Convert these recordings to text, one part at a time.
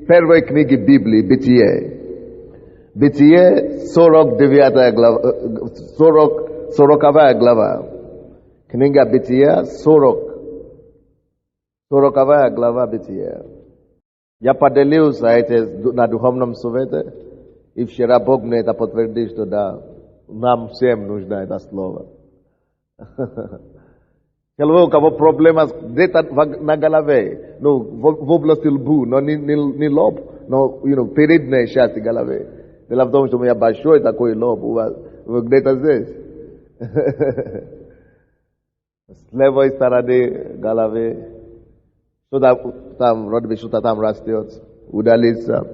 Первой книги Библии, Бытие. Бытие 49 глава, 40 глава. Книга Бытия 40 глава Бытия. Я поделился на духовном совете, и вчера Бог мне это подтвердил, что да, нам всем нужно это слово. У кого проблема где-то на голове, ну, в области лбу, но не лоб, но передняя часть головы. Дело в том, что у меня большой такой лоб, у вас где-то здесь. С левой стороны головы, что-то там, вроде бы что-то там растет, удалится,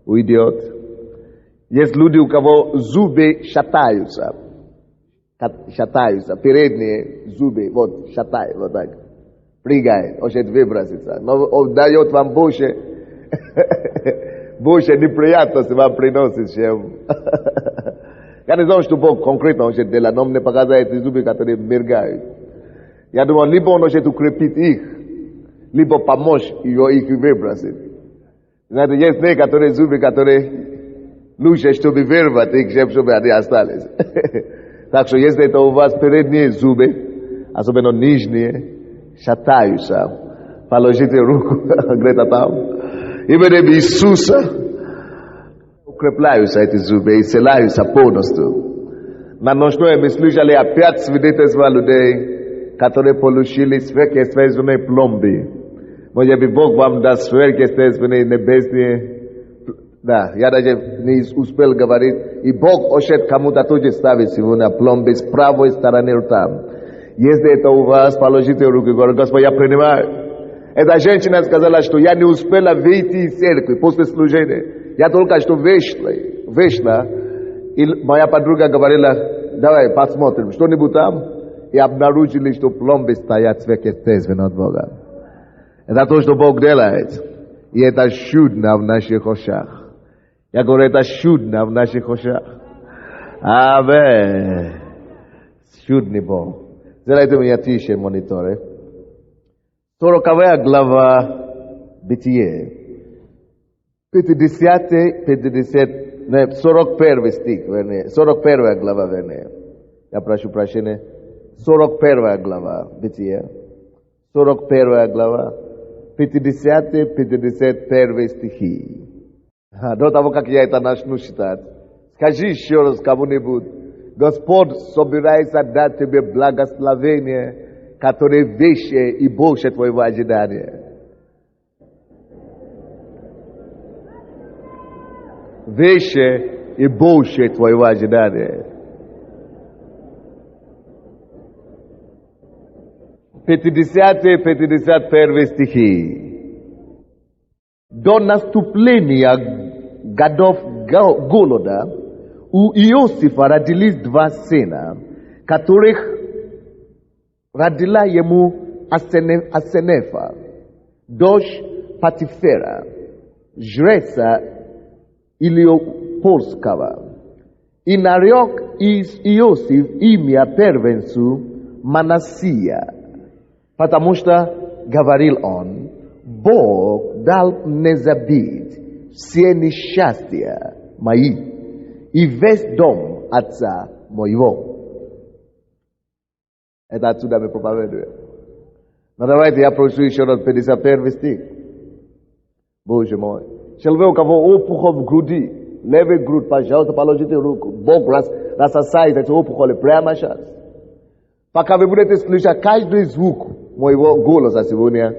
уйдет. Есть люди, у кого зубы шатаются, передние зубы, вот, шатают, вот так, прыгает, очень выбросится. Но он дает вам больше неприятности вам приносит, чем... Я не знаю, что Бог конкретно хочет делать, но мне показывает эти зубы, которые мергают. Я думаю, либо он хочет укрепить их, либо помочь их выбросить. Знаете, есть некоторые зубы, которые лучше, чтобы вырвать их, чем чтобы они остались. Так что, если это у вас передние зубы, особенно нижние, шатаются, положите руку где-то там. Именем Иисуса укрепляются эти зубы, исцеляются полностью. На ночное мы слышали опять свидетельства людей, которые получили сверхъестественные пломбы. Может быть, Бог вам даст сверхъестественные небесные. Да, я даже не успел говорить. И Бог хочет кому-то тоже ставить сегодня пломбы с правой стороны рта. Если это у вас, положите руку и говорите: Господь, я принимаю. Эта женщина сказала, что я не успела выйти из церкви после служения. Я только что вышла. И моя подруга говорила: давай посмотрим, что-нибудь там. И обнаружили, что пломбы стоят сверхъестественно от Бога. Это то, что Бог делает. И это чудно в наших ушах. Я говорю, это чудно в наших ушах. Аминь. Чудный Бог. Сделайте меня тише мониторы. 40 глава Бытие. 41 стих, вернее. 41 глава, вернее. Я прошу прощения. 41 глава Бытие. 41 глава. 50-51 стихи. До того, как я это начну читать, скажи еще раз кому-нибудь: Господь собирается дать тебе благословение, которое выше и больше твоего ожидания. Выше и больше твоего ожидания. 50-51 стихи. До наступления годов голода у Иосифа родились два сына, которых родила ему Асенефа, дочь Патифера, жреца Илиопольского. И нарек Иосиф имя первенцу Манасия, потому что, говорил он, Бог дал мне забить все несчастья мои и весь дом отца моего. Это отсюда мы проповедуем. Но давайте я прошу еще раз 51 стих. Боже мой. Человек, у кого опухоль в груди, левый грудь, пожалуйста, положите руку. Бог рассосает эти опухоли прямо сейчас. Пока вы будете слышать каждый звук моего голоса сегодня,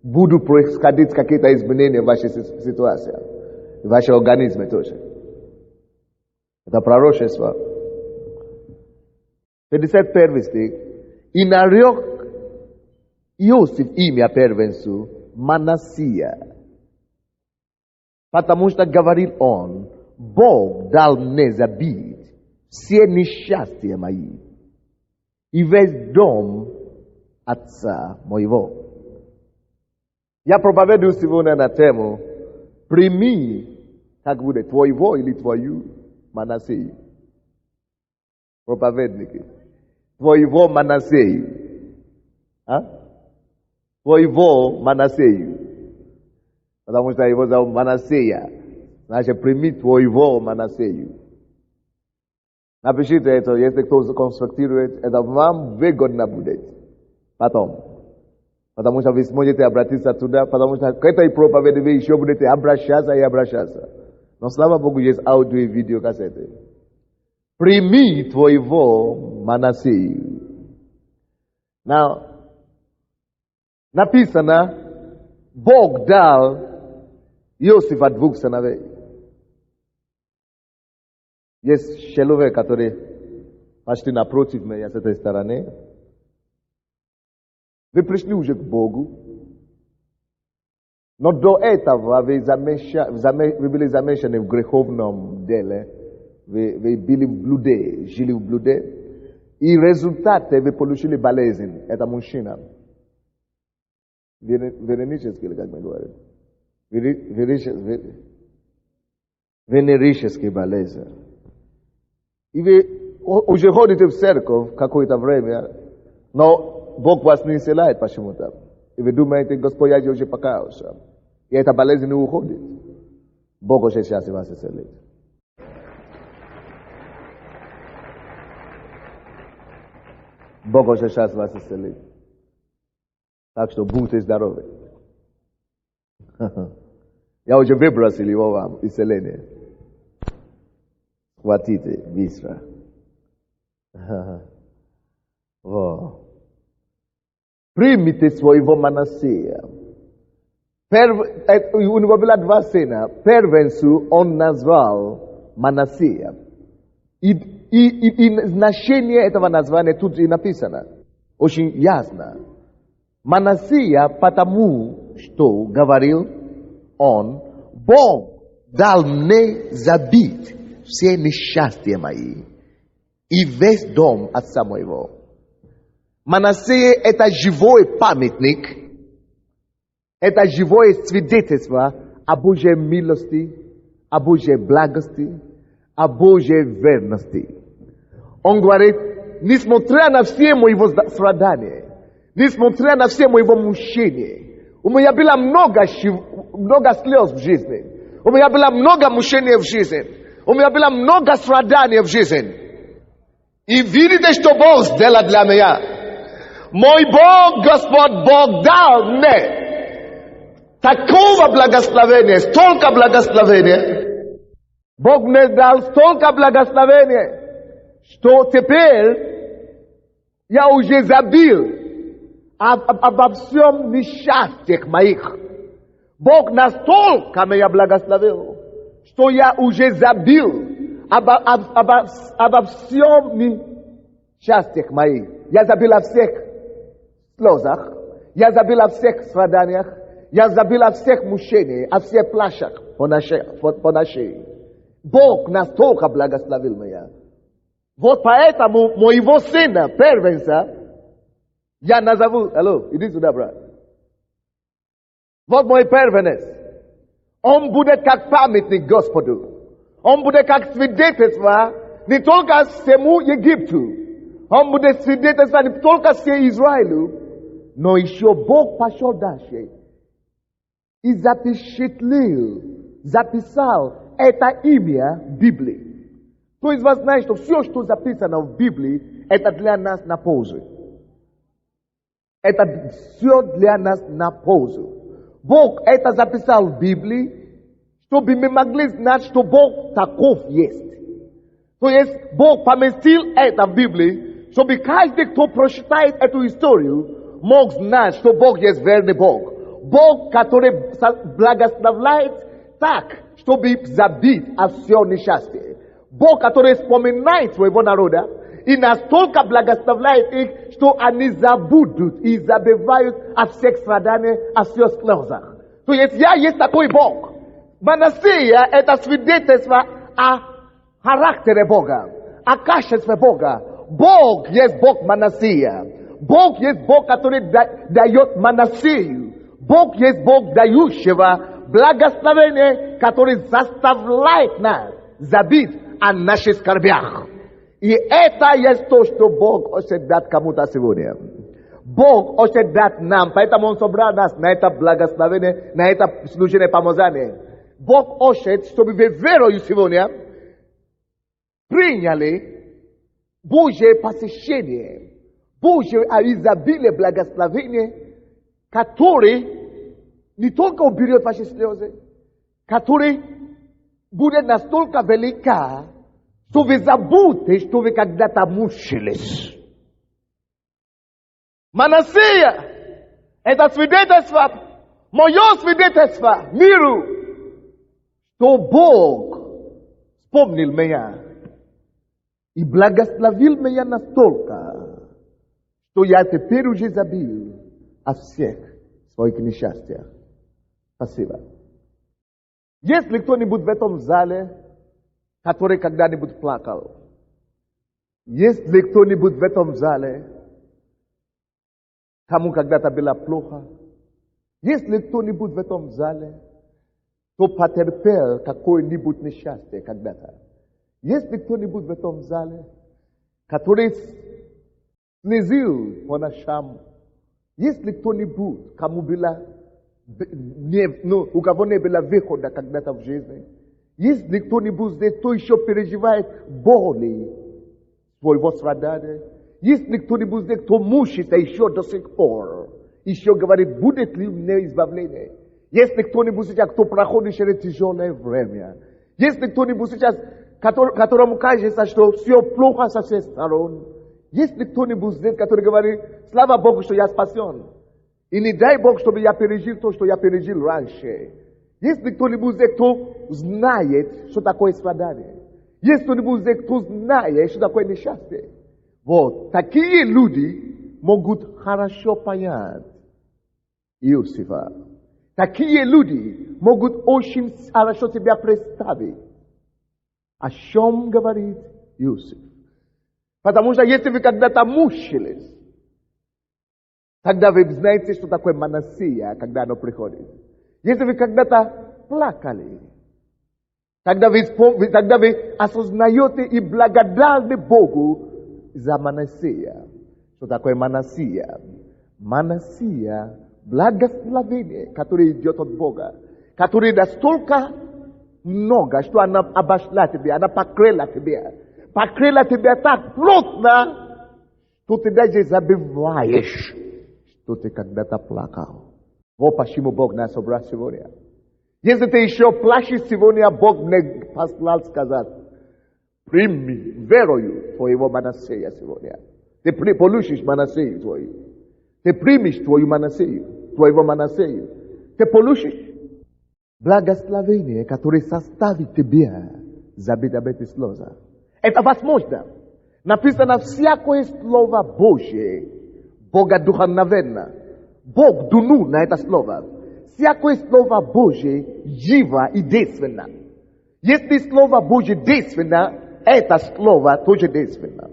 будут происходить какие-то изменения в вашей ситуации, в вашем организме тоже. Это пророчество. 51 стих. И нарек Иосиф имя первенцу Манасия, потому что, говорил он, Бог дал мне забить все несчастья мои и весь дом отца моего. Я проповедую сегодня на тему: прими, как будет, твоего или твою Манасею. Проповедники. Твоего Манасею. А? Твоего Манасею. Потому что его зовут Манасея. Значит, примите твоего Манасею. Напишите это, если кто конспектирует, это вам выгодно будет. Потом. Потому что вы сможете обратиться туда, потому что к этой проповеди вы еще будете обращаться и обращаться. Но слава Богу, есть аудио и видеокассеты. Прими твоего Манасею. Now, написано, Бог дал Иосифа 2 сыновей. Есть человек, который почти напротив меня с этой стороны. Вы пришли уже к Богу. Но до этого вы были замешаны в греховном деле. Вы были в блуде, жили в блуде. И результаты вы получили болезнь. Это мужчина. Венерический, как мы говорим. Венерический болезнь. И вы уже ходите в церковь какое-то время, но Бог вас не исцеляет почему-то. И вы думаете, Господь, я уже покаялся. И эта болезнь не уходит. Бог уже сейчас вас исцелит. Бог уже сейчас вас исцелит. Так что будьте здоровы. Я уже выбросил его вам, исцеление. Хватите быстро. Примите своего Манасея. У него было 2 сына. Первенцу он назвал Манасея. И значение этого названия тут и написано. Очень ясно. Манасея, потому что говорил он, Бог дал мне забить все несчастья мои и весь дом отца моего. Манасея – это живой памятник, это живое свидетельство о Божьей милости, о Божьей благости, о Божьей верности. Он говорит, несмотря на все мои страдания, несмотря на все мои мучения, у меня было много слез в жизни, у меня было много мучений в жизни, у меня было много страданий в жизни. И видите, что Бог сделал для меня? Мой Бог, Господь Бог дал мне такого благословения, столько благословения. Бог мне дал столько благословения, что теперь я уже забил обо всем несчастьях моих. Бог настолько меня благословил, что я уже забил обо всем несчастьях моих. Я забил о всех слезах, я забил о всех страданиях, я забил о всех мучениях, о всех плачах по нашей. Бог настолько благословил меня. Вот поэтому моего сына, первенца, я назову, иди сюда, брат. Вот мой первенец. Он будет как памятник Господу. Он будет как свидетельство не только всему Египту. Он будет свидетельство не только всему Израилю, но еще Бог пошел дальше и записал это имя в Библии. Кто из вас знает, что все, что записано в Библии, это для нас на пользу. Это все для нас на пользу. Бог это записал в Библии, чтобы мы могли знать, что Бог таков есть. То есть Бог поместил это в Библии, чтобы каждый, кто прочитает эту историю, мог знать, что Бог есть верный Бог. Бог, который благословляет так, чтобы забить о все несчастье. Бог, который вспоминает своего народа и настолько благословляет их, что они забудут и забывают о всех страданиях, о всех слезах. То есть я есть такой Бог. Манасея – это свидетельство о характере Бога, о качестве Бога. Бог есть Бог Манасея. Бог есть Бог, который дает Манасею. Бог есть Бог дающего благословение, который заставляет нас забить о наших скорбях. И это есть то, что Бог хочет дать кому-то сегодня. Бог още дат нам, поэтому Он собрал нас на это благословение, на это служение помазания. Бог хочет, чтобы вы верою сегодня приняли Божье посещение, Божье изобилие благословения, который не только уберет ваши слезы, который будет настолько велика, что вы забудете, что вы когда-то мучились. Манасия – это свидетельство, мое свидетельство миру, что Бог вспомнил меня и благословил меня настолько, что я теперь уже забил о всех своих несчастьях. Спасибо. Есть ли кто-нибудь в этом зале, который когда-нибудь плакал? Есть ли кто-нибудь в этом зале, кому когда-то было плохо? Есть ли кто-нибудь в этом зале, кто потерпел какое-нибудь несчастье когда-то? Есть ли кто-нибудь в этом зале, который слезил по ночам? Есть ли кто-нибудь, кому было, у кого не было выхода когда-то в жизни? Есть ли кто-нибудь здесь, кто еще переживает боли своего страдания? Есть ли кто-нибудь здесь, кто мучится еще до сих пор? Еще говорит, будет ли у меня избавление? Есть ли кто-нибудь сейчас, кто проходит через тяжелое время? Есть ли кто-нибудь сейчас, которому кажется, что все плохо со всех сторон? Есть ли кто-нибудь здесь, который говорит, слава Богу, что я спасен? И не дай Бог, чтобы я пережил то, что я пережил раньше. Есть ли кто-нибудь здесь, кто знает, что такое страдание? Есть кто-нибудь здесь, кто знает, что такое несчастье? Вот, такие люди могут хорошо понять Иосифа. Такие люди могут очень хорошо себя представить, о чем говорит Иосиф. Потому что если вы когда-то мучились, тогда вы знаете, что такое Манасия, когда оно приходит. Если вы когда-то плакали, тогда вы осознаете и благодарны Богу за Манасия. Что такое Манасия? Манасия – благословение, которое идет от Бога, которое настолько много, что она обошла тебя, она покрыла тебя так плотно, что ты даже забываешь, что ты когда-то плакал. Вот почему Бог нас собрал сегодня. Если ты еще плачешь сегодня, Бог мне послал сказать, прими верою твоего Манасея сегодня. Ты получишь Манасею твою. Ты примешь твою Манасею, твоего Манасею. Ты получишь благословение, которое составит тебя забыть об этой слезах. Это возможно. Написано, всякое слово Божье богодухновенно. Бог дунул на это слово. Всякое слово Божье живо и действенно. Если слово Божье действенно, это слово тоже действенно.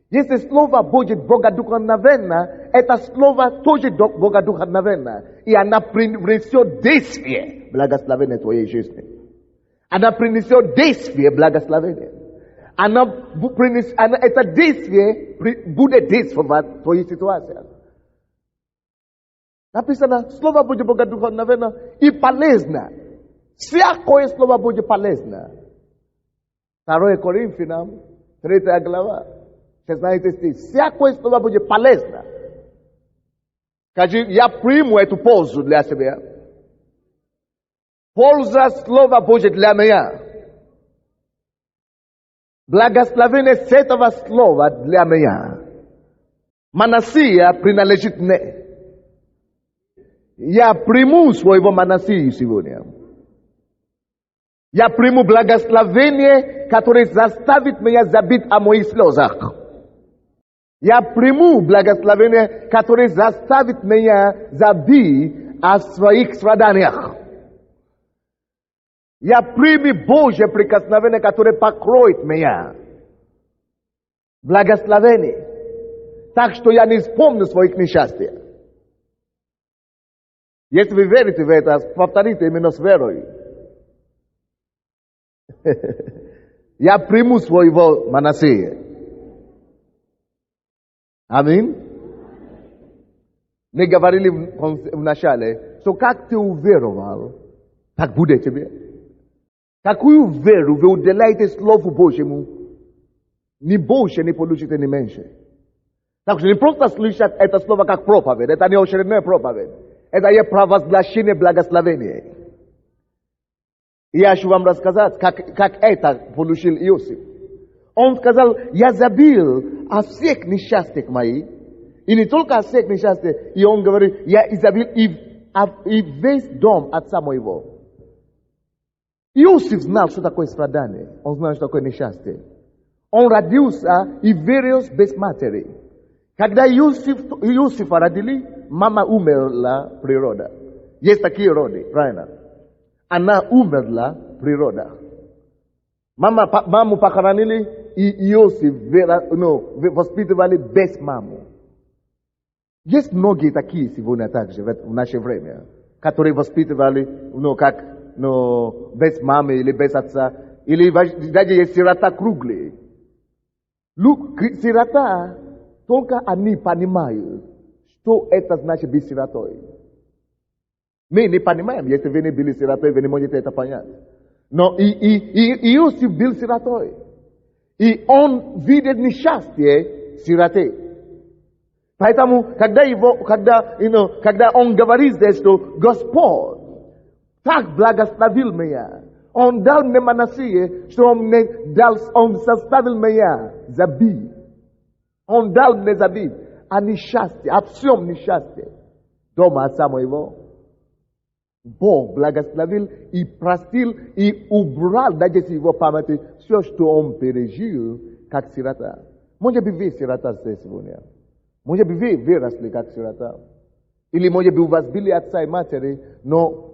Если слово Божье богодухновенно, это слово тоже богодухновенно. И она принесет действие благословения твоей жизни. Она принесет действие благословения. Это действие будет действовать в твоей ситуации. Написано, слово Божье богодухновенно и полезно. Всякое слово Божье полезно. 2 Коринфянам, 3 глава, 16 стих. Всякое слово Божье полезно. Скажи, я приму эту пользу для себя. Польза слова Божьего для меня. Благословение с этого слова для меня. Манасия принадлежит мне. Я приму своего Манасию сегодня. Я приму благословение, которое заставит меня забыть о моих слезах. Я приму благословение, которое заставит меня забыть о своих страданиях. Я приму Божье прикосновение, которое покроет меня. Благословение. Так что я не вспомню своих несчастья. Если вы верите в это, повторите именно с верой. Я приму своего Манасея. Аминь. Не говорили вначале, что как ты уверовал, так будет тебе. Какую веру вы уделяете Слову Божьему, ни больше не получите, ни меньше. Так что не просто слышать это слово как проповедь, это не очередная проповедь. Это есть провозглашение благословения. Я хочу вам рассказать, как это получил Иосиф. Он сказал, я забил о всех несчастьях моих, и не только о всех несчастьях, и он говорит, я забил и весь дом отца моего. Иосиф знал, что такое страдание, он знал, что такое несчастье. Он родился и вырос без матери. Когда Иосифа родили, мама умерла природа. Есть такие роды, правильно? Она умерла природа. Маму похоронили, и Иосиф воспитывали без мамы. Есть многие такие сегодня также в наше время, которые воспитывали, без мамы или без отца. Или даже есть сирота круглые. Сирота, только они понимают, что это значит быть сиротой. Мы не понимаем, если вы не были сиротой, вы не можете это понять. Но Иосиф был сиротой. И он видит несчастье сироты. Поэтому, когда он говорит здесь, что Господь так благословил меня, Он дал мне Манасия, что Он составил меня забить. Он дал мне забить о несчастье, о всем несчастье дома отца моего. Бог благословил и простил, и убрал даже с его памяти все, что он пережил, как сирота. Может быть, вы сирота здесь сегодня. Может быть, вы выросли как сирота. Или, может быть, у вас были отца и матери, но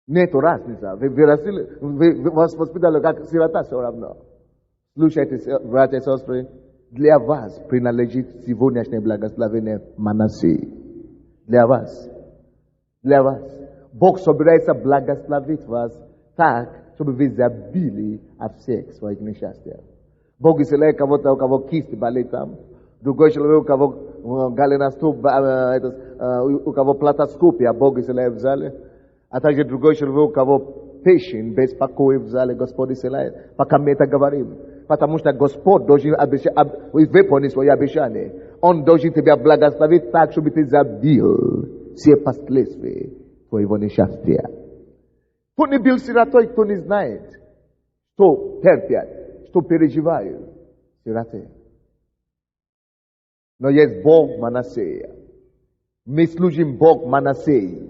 нету разницы. Вы выросли, вы вас воспитали как сирота все равно. Слушайте, братья и сестры, для вас принадлежит сегодняшнее благословение Манасии. Для вас. Для вас. Бог собирается благословить вас так, чтобы вы забили от всех своих несчастьев. Бог исцеляет кого-то, у кого кисти болит там. Другой человек, у кого голеностоп, у кого платоскопия, Бог исцеляет в зале. А также другой человек, у кого печень, беспокой в зале, Господь исцеляет. Пока мы это говорим. Потому что Господь должен выполнить свои обещания. Он должен тебя благословить так, чтобы ты забил все последствия твоего несчастья. Кто не был сиротой, кто не знает, что терпят, что переживают сироты. Но есть Бог Манасея. Мы служим Бог Манасеи.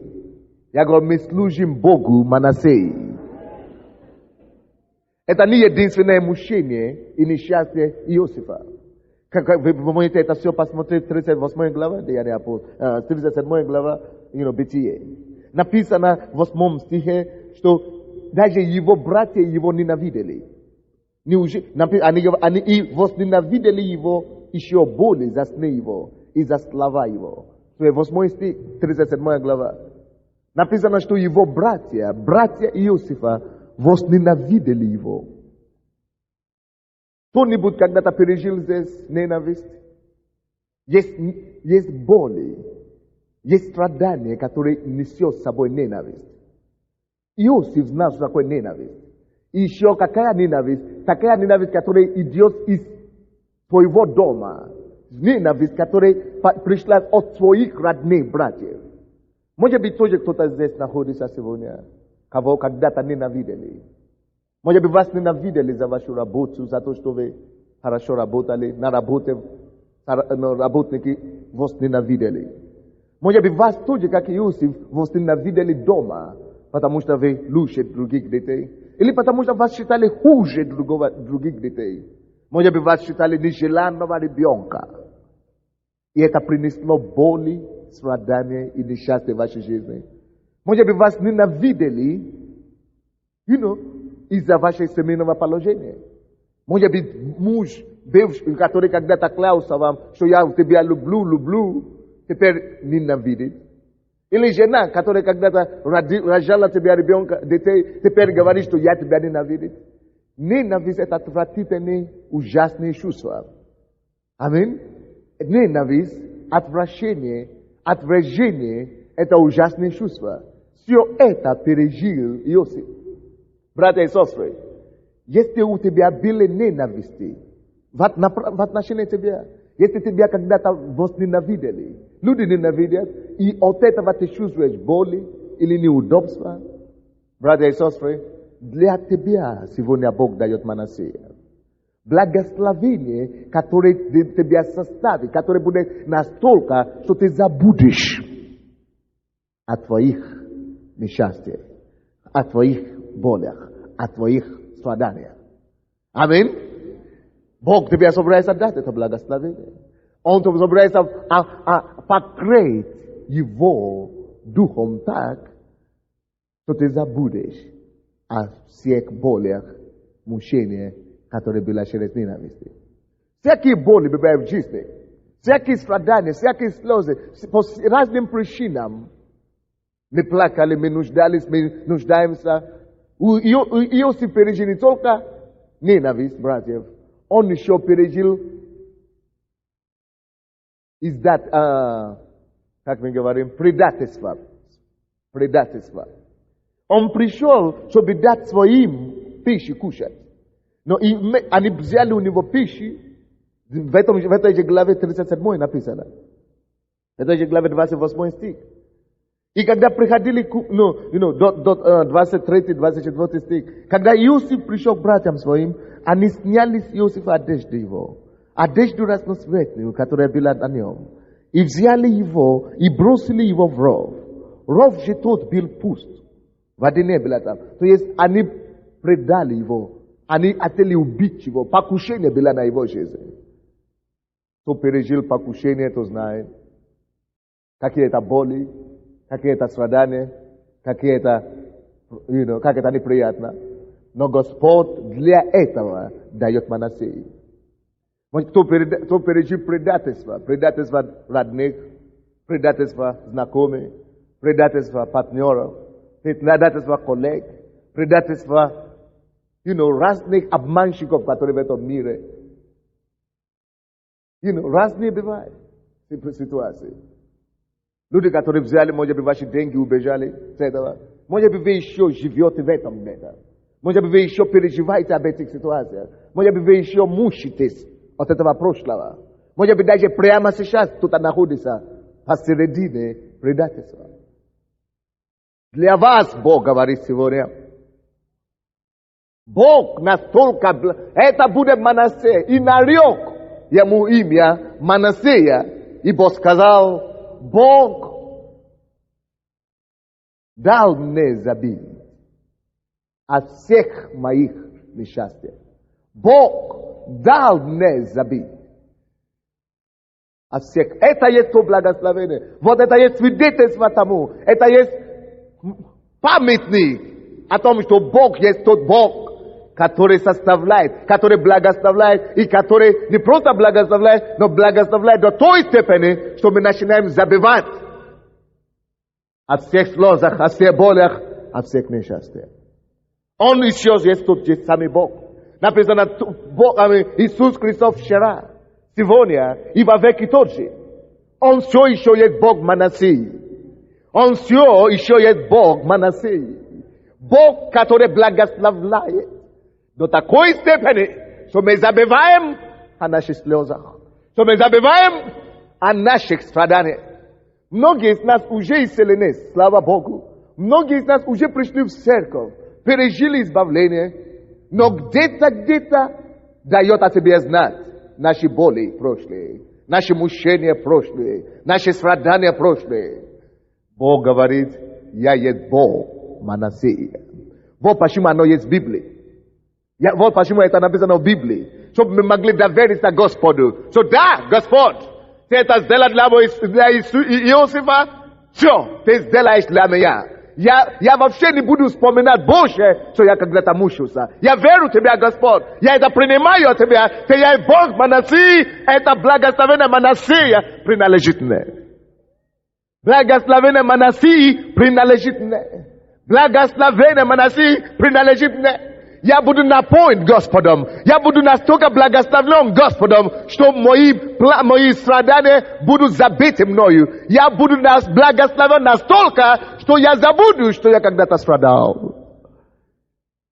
Я говорю, мы служим Богу Манасеи. Это не единственное мучение и несчастье Иосифа. Вы можете это все посмотреть, 38 глава, 37 глава, Бытие. Написано в 8 стихе, что даже его братья его ненавидели. Они и возненавидели его еще более за сны его и за слова его. 8 стих, 37 глава. Написано, что его братья Иосифа, возненавидели его. Кто-нибудь когда-то пережил здесь ненависть? Есть боли, есть страдания, которые несет с собой ненависть. Иосиф знал, что такое ненависть. И еще какая ненависть? Такая ненависть, которая идет из твоего дома. Ненависть, которая пришла от твоих родных братьев. Может быть, тоже кто-то здесь находится сегодня, кого когда-то ненавидели. Может быть, вас ненавидели за вашу работу, за то, что вы хорошо работали, на работе, работники вас ненавидели. Может быть, вас тоже, как Иосиф, вас ненавидели дома, потому что вы лучше других детей. Или потому что вас считали хуже других детей. Может быть, вас считали нежеланного ребенка. И это принесло боли, страдания и несчастье в вашей жизни. Может быть, вас ненавидели, из-за вашего семейного положения. Может быть, муж, бывший, который когда-то клялся вам, что я тебя люблю, теперь ненавидит. Или жена, которая когда-то рожала тебя ребенка, детей, теперь говорит, что я тебя ненавидит. Ненависть — это отвратительные, ужасные чувства. Аминь. Ненависть, отвращение, отвержение – это ужасное чувство. Все это пережил Иосиф. Братья и сестры, если у тебя были ненависти в отношении тебя, если тебя когда-то возненавидели, люди ненавидят, и от этого ты чувствуешь боли или неудобства, братья и сестры, для тебя сегодня Бог дает Манасея. Благословение, которое тебя составит, которое будет настолько, что ты забудешь о твоих несчастьях, о твоих болях, о твоих страданиях. Аминь. Бог тебе собирается дать это благословение. Он тебе собирается покрыть его духом так, что ты забудешь о всех болях, мучениях, которые были через ненависть. Всякие боли бывают в жизни, всякие страдания, всякие слезы, по разным причинам. Мы плакали, мы нуждались, мы нуждаемся. Иосиф пережил не только ненависть, братьев, он еще пережил как мы говорим, предательство. Предательство. Он пришел, чтобы дать своим пищу кушать. Но они взяли у него пищу, в этой же главе 37 написано. В этой же главе 28 стих. И когда приходили, до 23-24 стих, когда Иосиф пришел к братьям своим, они сняли с Иосифа одежду его, одежду разноцветную, которая была на нем, и взяли его, и бросили его в ров. Ров же тот был пуст, воды не было там. То есть они предали его, они хотели убить его, покушение было на его жизнь. Кто пережил покушение, то знает, какие это боли, какие это страдания, как это неприятно. Но Господь для этого дает Манасею. Кто пережил предательство родных, предательство знакомых, предательство партнеров, предательство коллег, предательство разных обманщиков, которые в этом мире. Разные бывают ситуации. Люди, которые взяли, может быть, ваши деньги, убежали с этого. Может быть, вы еще живете в этом мире. Может быть, вы еще переживаете об этих ситуациях. Может быть, вы еще мучитесь от этого прошлого. Может быть, даже прямо сейчас кто-то находится посередине предательства. Для вас Бог говорит сегодня. Бог настолько... Это будет Манасея. И нарек ему имя Манасея, ибо сказал... Бог дал мне забить от всех моих несчастий. Бог дал мне забить от всех. Это есть то благословение. Вот это есть свидетельство тому. Это есть памятник о том, что Бог есть тот Бог, который составляет, который благословляет, и который не просто благословляет, но благословляет до той степени, что мы начинаем забывать о всех слезах, о всех болях, о всех несчастьях. Он еще есть тот же самый Бог. Написано, Иисус Христос вчера, сегодня и во веки тот же. Он все еще есть Бог Манасеи. Он все еще есть Бог Манасеи. Бог, который благословляет до такой степени, что мы забываем о наших слезах, что мы забываем о наших страданиях. Многие из нас уже исцелены, слава Богу. Многие из нас уже пришли в церковь, пережили избавление, но где-то дает о себе знать наши боли прошлые, наши мучения прошлые, наши страдания прошлые. Бог говорит, я есть Бог Манасея. Вот почему оно есть в Библии. Вот почему это написано в Библии. Чтобы мы могли довериться Господу. Что да, Господь, ты это сделал для Иосифа, все, ты сделаешь для меня. Я вообще не буду вспоминать больше, что я когда-то мучился. Я верю в тебя, Господь. Я это принимаю от тебя. Ты я Бог Манасеи, это благословение Манасея принадлежит мне. Благословение Манасеи принадлежит мне. Благословение Манасеи принадлежит мне. Я буду напоен Господом. Я буду настолько благословлен Господом, что мои страдания будут забиты мною. Я буду благословен настолько, что я забуду, что я когда-то страдал.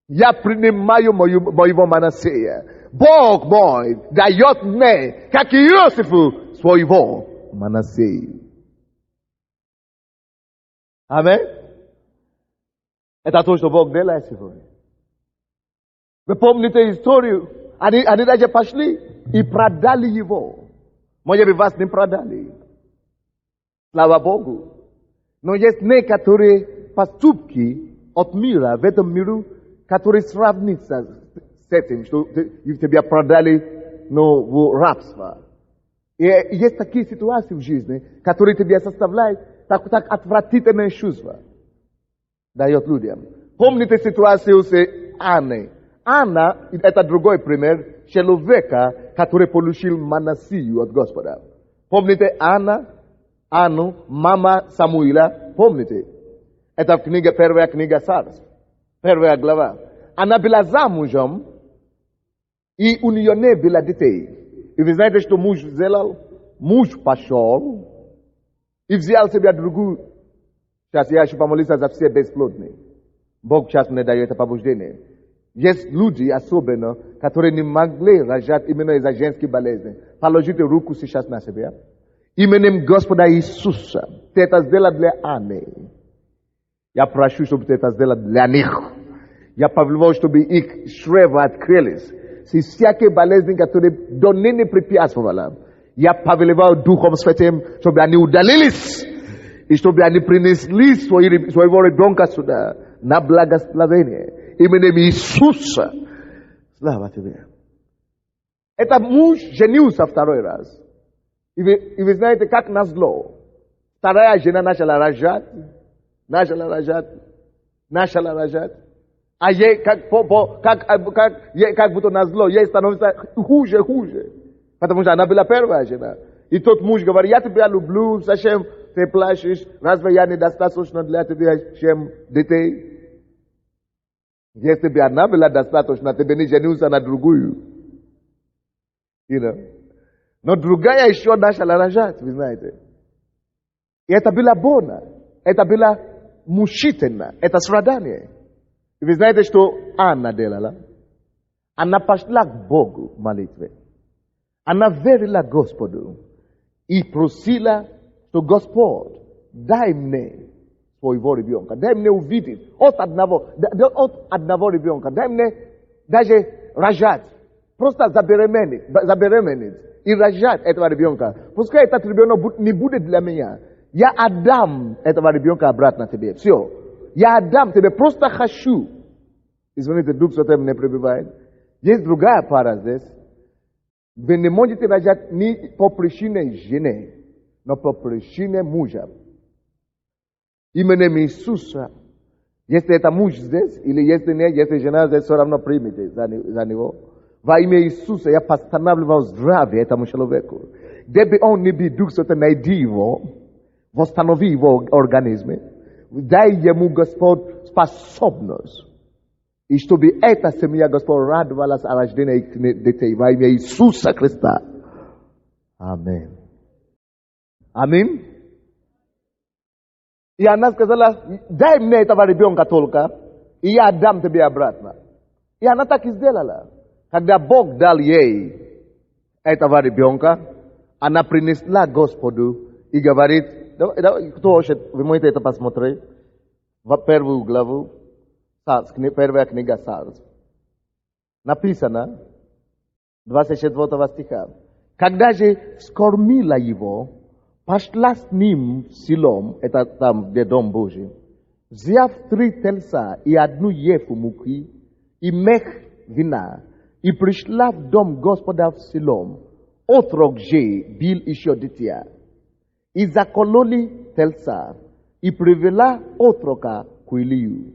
Я принимаю моего Манасея. Бог мой дает мне, как и Иосифу, своего Манасея. Аминь. Это то, что Бог делает сегодня. Вы помните историю? Они даже пошли и продали его. Может быть, вас не продали. Слава Богу. Но есть некоторые поступки от мира, в этом миру, которые сравнятся с этим, что тебя продали в рабство. И есть такие ситуации в жизни, которые тебя составляют так отвратительное чувство. Дает людям. Помните ситуацию с Анной? Анна, это другой пример, человека, который получил Манасию от Господа. Помните Анну, мама Самуила? Помните? Это первая книга Царств, первая глава. Она была замужем, и у нее не было детей. И вы знаете, что муж сделал? Муж пошел и взял себе другую. Сейчас я еще помолился за все бесплодные. Бог сейчас мне дает это побуждение. Есть люди, особенно, которые не могли рожать именно из-за женских болезней. Положите руку сейчас на себя. Именем Господа Иисуса. Ты это сделал для Анны. Я прошу, чтобы ты это сделал для них. Я повелеваю, чтобы их чрева открылись. С всякой болезни, которые до ныне препятствовали. Я повелеваю Духом Святым, чтобы они удалились. И чтобы они принесли своего ребенка сюда на благословение. Именем Иисуса. Слава тебе. Это муж женился второй раз. И вы знаете, как назло. Вторая жена начала рожать. А ей, как будто назло, ей становится хуже. Потому что она была первая жена. И тот муж говорит, я тебя люблю, зачем ты плачешь? Разве я недостаточно для тебя, чем детей? Если бы она была достаточно, ты бы не женился на другую. Но другая еще начала рожать, вы знаете. И это было больно. Это было мучительно. Это страдание. И вы знаете, что Анна делала? Она пошла к Богу в молитве. Она верила Господу. И просила, что Господь, дай мне своего ребенка. Дай мне увидеть от одного ребенка. Дай мне даже рожать. Просто забеременеть. И рожать этого ребенка. Пускай этот ребенок не будет для меня. Я отдам этого ребенка обратно тебе. Все. Я отдам тебе. Просто хочу. Извините, Дух Святой мне пребывает. Есть другая пара здесь. Вы не можете рожать не по причине жены, но по причине мужа. Именем Иисуса. Если это муж здесь, или если нет, если жена здесь, все равно примите за него. Во имя Иисуса я постанавливаю здравие этому человеку. Где бы он ни был, Дух Святой, найди его, восстанови его организме, дай ему, Господь, способность. И чтобы эта семья, Господь, радовалась о рождении детей во имя Иисуса Христа. Аминь. Аминь. И она сказала, дай мне этого ребенка только, и я отдам тебе обратно. И она так и сделала. Когда Бог дал ей этого ребенка, она принесла Господу и говорит, кто хочет, вы можете это посмотреть, в первую главу, первая книга Царств. Написано, 24 стиха. Когда же вскормила его, пошла с ним в Силом, это там, где Дом Божий, взяв 3 тельца и 1 ефу муки, и мех вина, и пришла в дом Господа в Силом. Отрок же бил еще дитя. И закололи тельца, и привела отрока к Илию.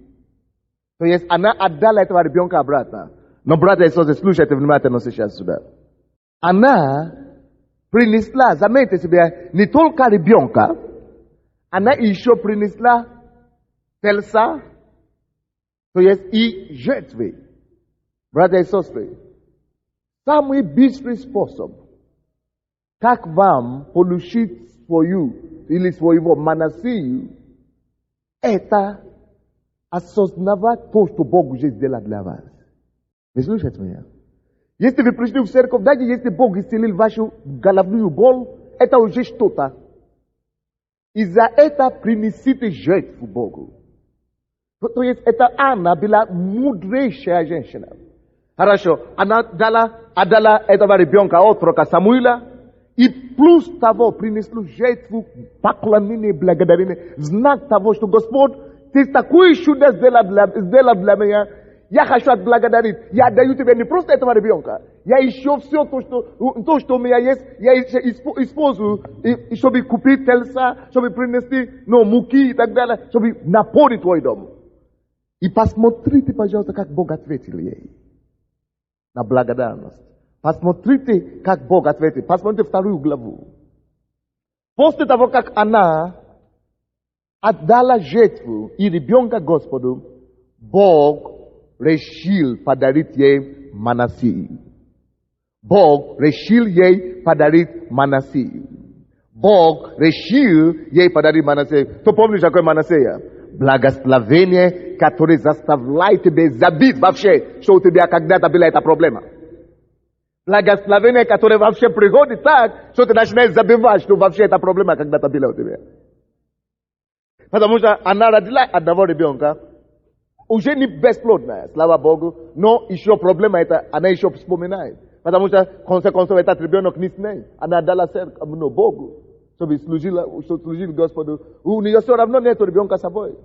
То есть она отдала этого ребенка обратно. Но, братья и сестры, слушайте внимательно сейчас сюда. Она принесла, заметьте себе, не только ребенка, она еще принесла тельца, то есть и жертвы. Братья и сестры, самый быстрый способ, как вам получить свою или своего Манасию, это осознавать то, что Бог уже сделал для вас. Вы слышите меня? Если вы пришли в церковь, даже если Бог исцелил вашу головную боль, это уже что-то. И за это принесите жертву Богу. То есть это Анна была мудрейшая женщина. Хорошо, она отдала этого ребенка, отрока Самуила, и плюс того принесла жертву поклонения и благодарения, в знак того, что Господь, ты такое чудо сделал для меня, я хочу отблагодарить. Я даю тебе не просто этого ребенка, я еще все то, что у меня есть, я использую, чтобы купить тельца, чтобы принести муки и так далее, чтобы наполнить твой дом. И посмотрите, пожалуйста, как Бог ответил ей на благодарность. Посмотрите, как Бог ответил. Посмотрите 2 главу. После того, как она отдала жертву и ребенка Господу, Бог решил подарить ей Манасию. Бог решил ей подарить Манасию. Бог решил ей подарить Манасию. Кто помнит, какой Манасия? Благословение, которое заставляет тебя забить вообще, что у тебя когда-то была эта проблема. Благословение, которое вообще приходит так, что ты начинаешь забивать, что вообще эта проблема когда-то была у тебя. Потому что она родила одного ребенка, уже не бесплодная, слава Богу, но еще проблема это, она еще вспоминает. Потому что, в конце концов, этот ребенок не с ней. Она отдала Богу, чтобы служил Господу. У нее все равно нет ребенка с собой.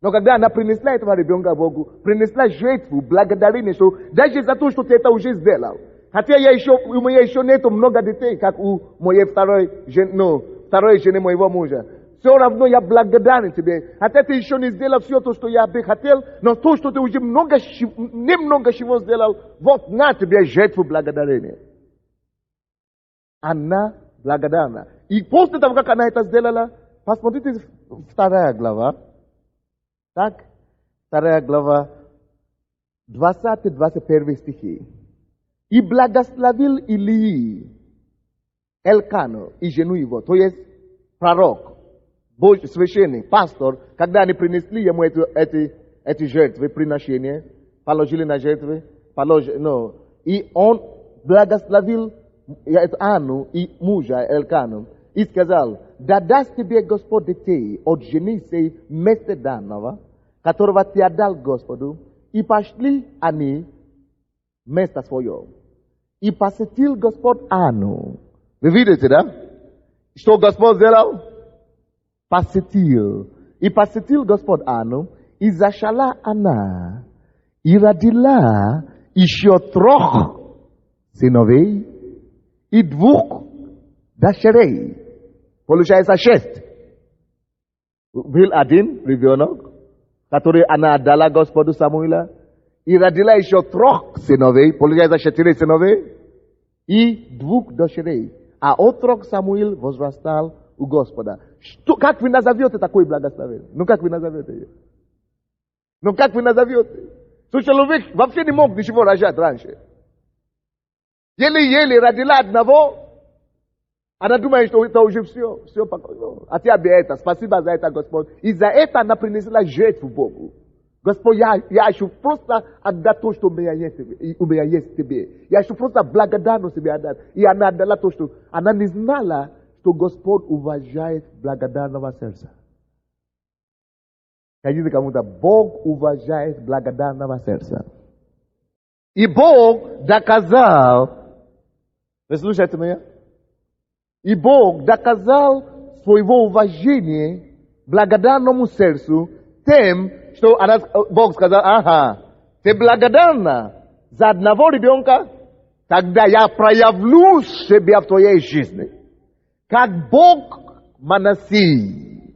Но когда она принесла этого ребенка Богу, принесла жертву, благодарение, что даже за то, что ты это уже сделал. Хотя у меня еще нет много детей, как у моей второй жены моего мужа. Все равно я благодарен тебе. Хотя ты еще не сделал все то, что я бы хотел, но то, что ты уже немного чего сделал, вот на тебе жертву благодарения. Она благодарна. И после того, как она это сделала, посмотрите 2 глава. Так, 2 глава, 20-21 стихи. И благословил Илии, Элкану и жену его, то есть пророк, Божий священник, пастор, когда они принесли ему эти жертвы, приношения, положили на жертвы, и он благословил Анну и мужа Элкану и сказал: да даст тебе Господь детей от жены сей вместо данного, которого ты отдал Господу, и пошли они место свое. И посетил Господь Анну. Вы видите, да? Что Господь сделал? Посетил. И посетил Господь Анну, и зачала она, и родила еще 3 сыновей и 2 дочерей. Получается 6. Был один ребенок, который она отдала Господу Самуила, и родила еще 3 сыновей, получается 4 сыновей, и 2 дочерей. А отрок Самуил возрастал у Господа. Как вы назовете такое благословение? Как вы назовете ее? Как вы назовете? Что человек вообще не мог ничего рожать раньше. Еле-еле родила одного, она думает, что это уже все. А тебе это, спасибо за это, Господь. И за это она принесла жертву Богу. Господь, я хочу просто отдать то, что у меня есть тебе. Я хочу просто благодарность тебе отдать. И она отдала то, что она не знала, что Господь уважает благодарного сердца. Скажите кому-то: Бог уважает благодарного сердца. И Бог доказал, вы слушаете меня? И Бог доказал своего уважения благодарному сердцу тем, что Бог сказал: ага, ты благодарна за одного ребенка, тогда я проявлю себя в твоей жизни. Как Бог Манасии.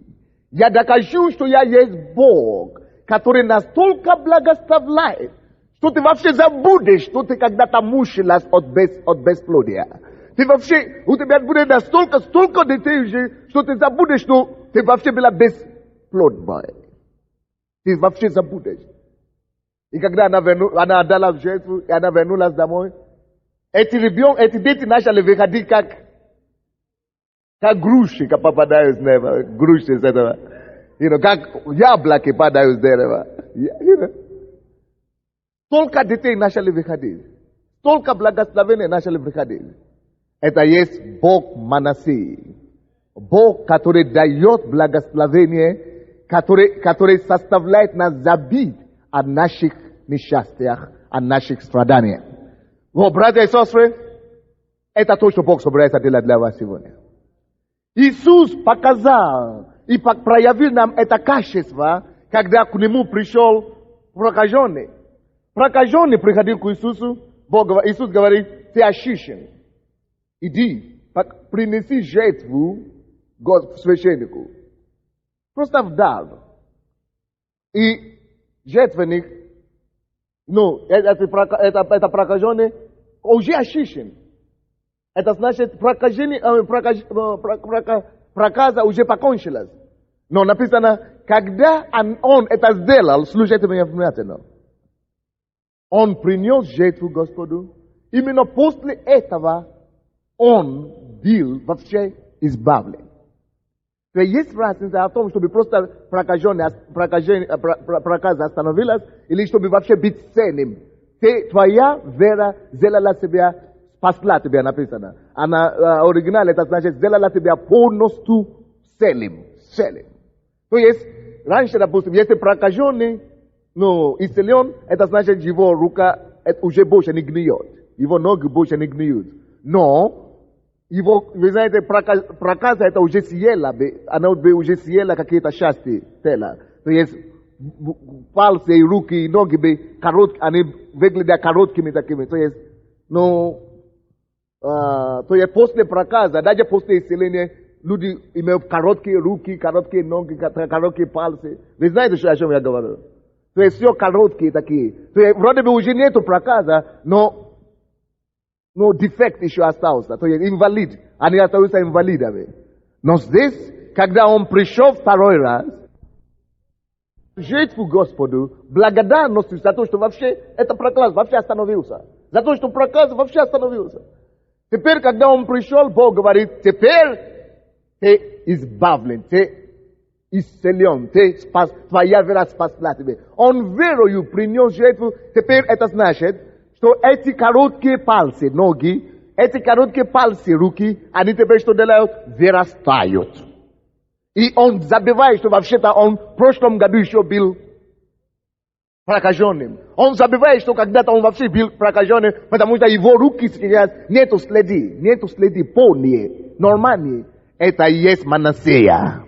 Я докажу, что я есть Бог, который настолько благословляет, что ты вообще забудешь, что ты когда-то мучилась от бесплодия. Ты вообще, у тебя будет столько детей уже, что ты забудешь, что ты вообще была бесплодная. Ты вообще забудешь. И когда она отдала в жертву, и она вернулась домой, эти дети начали выходить как груши, как попадают с неба, груши с этого. Как яблоки падают с дерева. Столько детей начали выходить. Столько благословений начали выходить. Это есть Бог Манасии. Бог, который дает благословение, который составляет нас забить о наших несчастьях, о наших страданиях. Вот, братья и сестры, это то, что Бог собирается делать для вас сегодня. Иисус показал и проявил нам это качество, когда к Нему пришел прокаженный. Прокаженный приходил к Иисусу, Иисус говорит: ты очищен. Иди, принеси жертву священнику. Просто вдал. И жертвенник, это прокаженный уже очищен. Это значит, проказа уже покончилась. Но написано, когда он это сделал, слушайте меня внимательно, он принес жертву Господу, именно после этого он был вообще избавлен. То есть разница в том, чтобы просто проказа остановилась, или чтобы вообще быть цельным. Твоя вера сделала себя, спасла тебя, написано. А на оригинале это значит, сделала тебя полностью целым. То есть, раньше, допустим, если прокаженный, исцелен, это значит, его рука уже больше не гниет. Его ноги больше не гниют. Но, вы знаете, проказа это уже съела, она уже съела какие-то части тела. То есть, пальцы, руки и ноги, они выглядят короткими такими. То есть, после проказа, даже после исцеления, люди имеют короткие руки, короткие ноги, короткие пальцы. Вы знаете, о чем я говорю? То есть, все короткие такие. То есть, вроде бы уже нету проказа, но дефект еще остался. То есть, инвалид. Они остаются инвалидами. Но здесь, когда он пришел второй раз, жертву Господу, благодарностью за то, что вообще это проказ вообще остановился. За то, что проказ вообще остановился. Теперь, когда он пришел, Бог говорит: теперь ты избавлен, ты исцелен, твоя вера спасла тебя. Он верою принес жертву. Теперь это значит, что эти короткие пальцы, ноги, эти короткие пальцы, руки, они теперь что делают? Вырастают. И он забывает, что вообще-то он в прошлом году еще был прокаженным. Он забывает, что когда-то он вообще был прокаженным, потому что его руки сейчас нету следы полные, нормальные. Это и есть Манасея.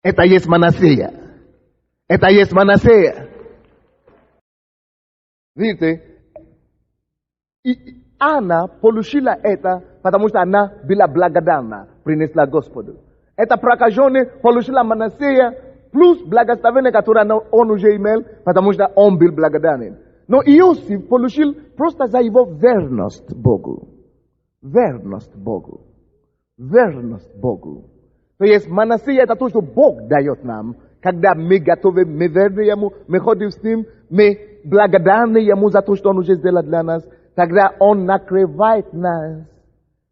Это есть Манасея. Это есть Манасея. Видите? И Анна получила это, потому что она была благодарна, принесла Господу. Это прокаженный получила Манасея, плюс благословение, которое он уже имел, потому что он был благодарен. Но Иосиф получил просто за его верность Богу. Верность Богу. Верность Богу. То есть Манасея это то, что Бог дает нам, когда мы готовы, мы верны Ему, мы ходим с Ним, мы благодарны Ему за то, что Он уже сделал для нас. Тогда Он накрывает нас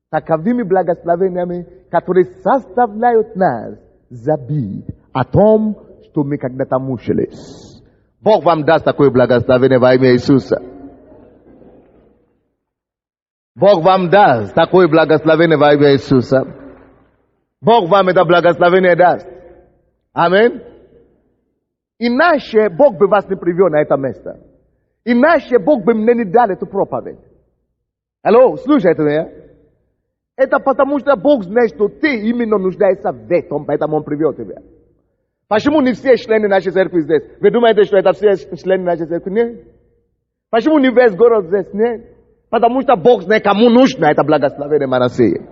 таковыми благословениями, которые составляют нас забить о том, что мы когда-то мучились. Бог вам даст такое благословение во имя Иисуса. Бог вам даст такое благословение во имя Иисуса. Бог вам это благословение даст. Аминь. Иначе Бог бы вас не привел на это место. Иначе Бог бы мне не дал эту проповедь. Алло, слушайте меня. Это потому, что Бог знает, что ты именно нуждаешься в этом, поэтому Он привел тебя. Почему не все члены нашей церкви здесь? Вы думаете, что это все члены нашей церкви? Нет. Почему не весь город здесь? Нет. Потому что Бог знает, кому нужно это благословение Манасея.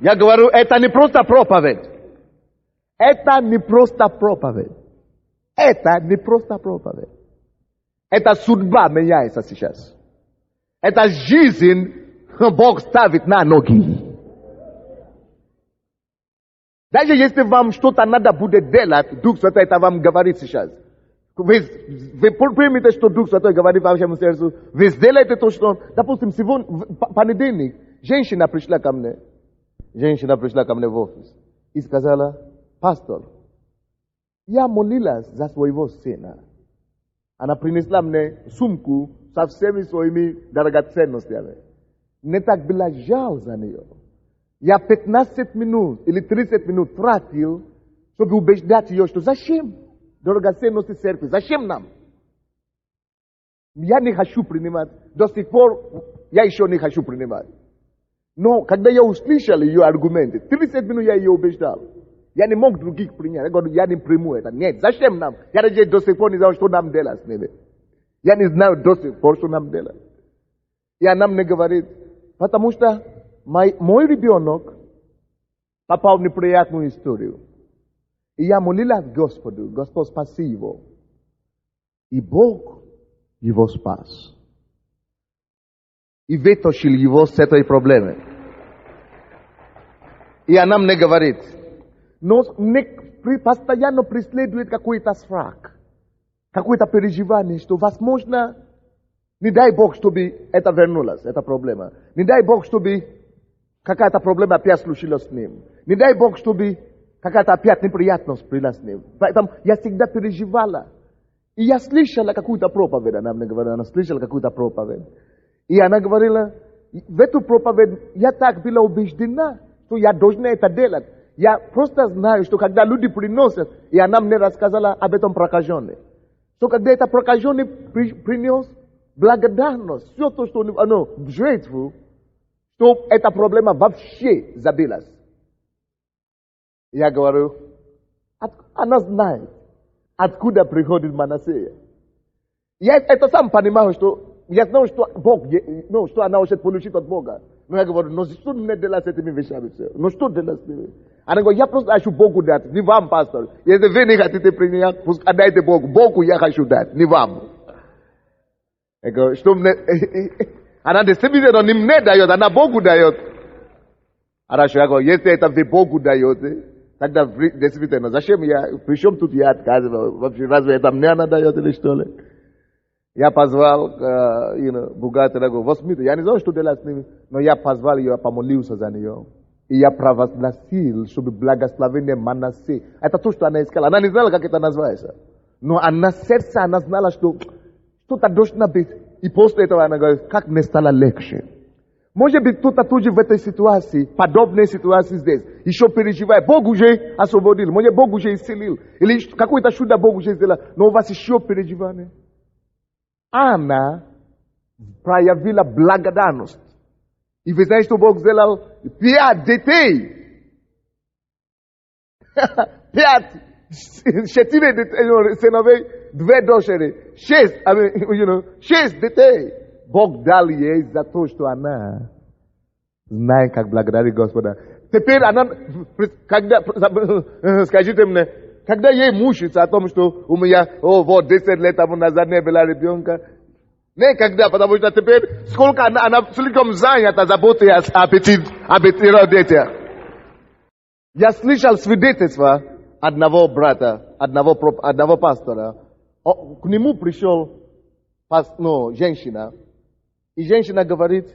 Я говорю, это не просто проповедь. Это не просто проповедь. Это не просто проповедь. Это судьба меняется сейчас. Это жизнь Бог ставит на ноги. Даже если вам что-то надо будет делать, Дух Святой это вам говорит сейчас. Вы примите, что Дух Святой говорит вашему сердцу, вы сделаете то, что... Допустим, сегодня, понедельник, женщина пришла ко мне в офис и сказала: пастор, я молилась за своего сына. Она принесла мне сумку со всеми своими драгоценностями. Мне так было жаль за нее. Я 15 минут или 30 минут тратил, чтобы убеждать ее, что зачем драгоценности церкви, зачем нам? Я не хочу принимать, до сих пор я еще не хочу принимать. Но когда я услышал ее аргументы, 30 минут я ее убеждал. Я не мог других принять. Я говорю, я не приму это. Нет, зачем нам? Я даже до сих пор не знаю, что нам делать с ними. Я не знаю до сих пор, что нам делать. И она мне говорит, потому что мой ребенок попал в неприятную историю. И я молилась Господу, Господь спаси его. И Бог его спас. И вытащил его с этой проблемы. И она мне говорит, но постоянно преследует какой-то страх, какое-то переживание, что, возможно, не дай Бог, чтобы это вернулось, эта проблема. Не дай Бог, чтобы какая-то проблема опять случилась с ним. Не дай Бог, чтобы какая-то опять неприятность была с ним. Поэтому я всегда переживала. И я слышала какую-то проповедь, она мне говорила, она слышала какую-то проповедь. И она говорила, в эту проповедь я так была убеждена, что я должна это делать. Я просто знаю, что когда люди приносят, и она мне рассказала об этом прокаженном, что когда это прокаженный принес благодарность, все то, что он жертву, что эта проблема вообще забилась. Я говорю, она знает, откуда приходит Манасея. Я это сам понимаю, что я знаю, что Бог, что она может получить от Бога. Но я говорю, но что мне делать с этими вещами? Ну что делать с ними? Она говорит, я просто хочу Богу дать, не вам, пастор. Если вы не хотите принять, пусть отдайте Богу. Богу я хочу дать, не вам. Я говорю, что мне... Она действительно не мне дает, она Богу дает. Хорошо, я говорю, если это вы Богу даете, тогда действительно, зачем я, причем тут я отказывал? Вообще, разве это мне она дает или что ли? Я позвал бухгалтера, говорю, возьмите, я не знаю, что делать с ними, но я позвал ее, я помолился за нее. И я провозгласил, чтобы благословение Манассе. Это то, что она искала. Она не знала, как это называется. Но она сердце, она знала, что что-то должно быть. И после этого она говорит, как мне стало легче. Может быть, кто-то тоже в этой ситуации, подобной ситуации здесь, еще переживает. Бог уже освободил, может, Бог уже исцелил. Или какое-то чудо Бог уже сделал. Но у вас еще переживание. Она проявила благодарность. И вы знаете, что Бог сделал? 5 детей. 5 сыновей, 2 дочери. 6 детей. Бог дал ей за то, что она знает, как благодарить Господа. Теперь она, скажите мне, когда ей мучится о том, что у меня, вот 10 лет тому назад не было ребенка, никогда, потому что теперь, сколько она слишком занята заботой о пятерых детях. Я слышал свидетельство одного брата, одного пастора. К нему пришел женщина. И женщина говорит,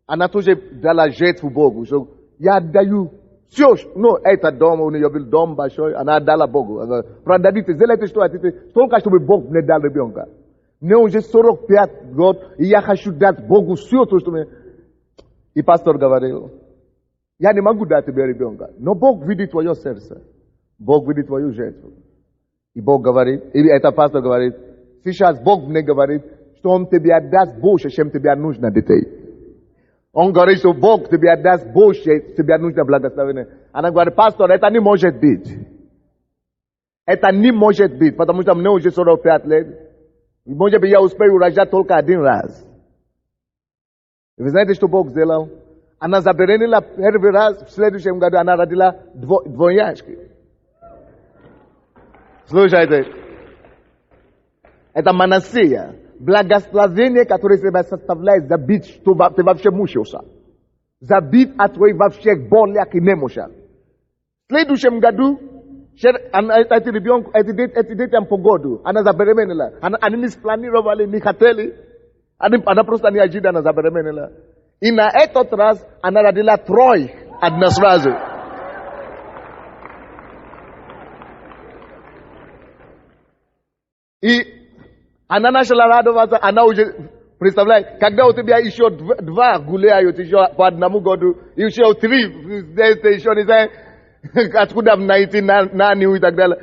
она тоже дала жертву Богу. Что я отдаю все, это дом, у нее был дом большой, она отдала Богу. Продадите, сделайте, что хотите, только чтобы Бог мне дал ребенка. Мне уже 45 год, и я хочу дать Богу все то, что мне... И пастор говорил, я не могу дать тебе ребенка, но Бог видит твое сердце. Бог видит твою жертву. И Бог говорит, и это пастор говорит, сейчас Бог мне говорит, что Он тебе отдаст больше, чем тебе нужно детей. Он говорит, что Бог тебе отдаст больше, тебе нужно благословение. Она говорит, пастор, это не может быть. Это не может быть, потому что мне уже 45 лет. Может быть, я успею рожать только 1 раз. И вы знаете, что Бог сделал? Она забеременела первый раз, в следующем году она родила двойняшки. Слушайте. Это Манасея. Благословение, которое себя составляет забить, что ты вообще мучился. Забить от твоих вообще болях и немощах. Sledu shemgadu, etidete mpogodu, anazaberemenela, aninis plani rovali nikateli, anaprosta ni ajida anazaberemenela. Ina etotras, anaradila Troy, adnasrazu. И она начала радоваться, она уже, представляете, когда у тебя еще два гуляют, еще по одному году, еще три, еще не знаю, откуда найти наню и так далее.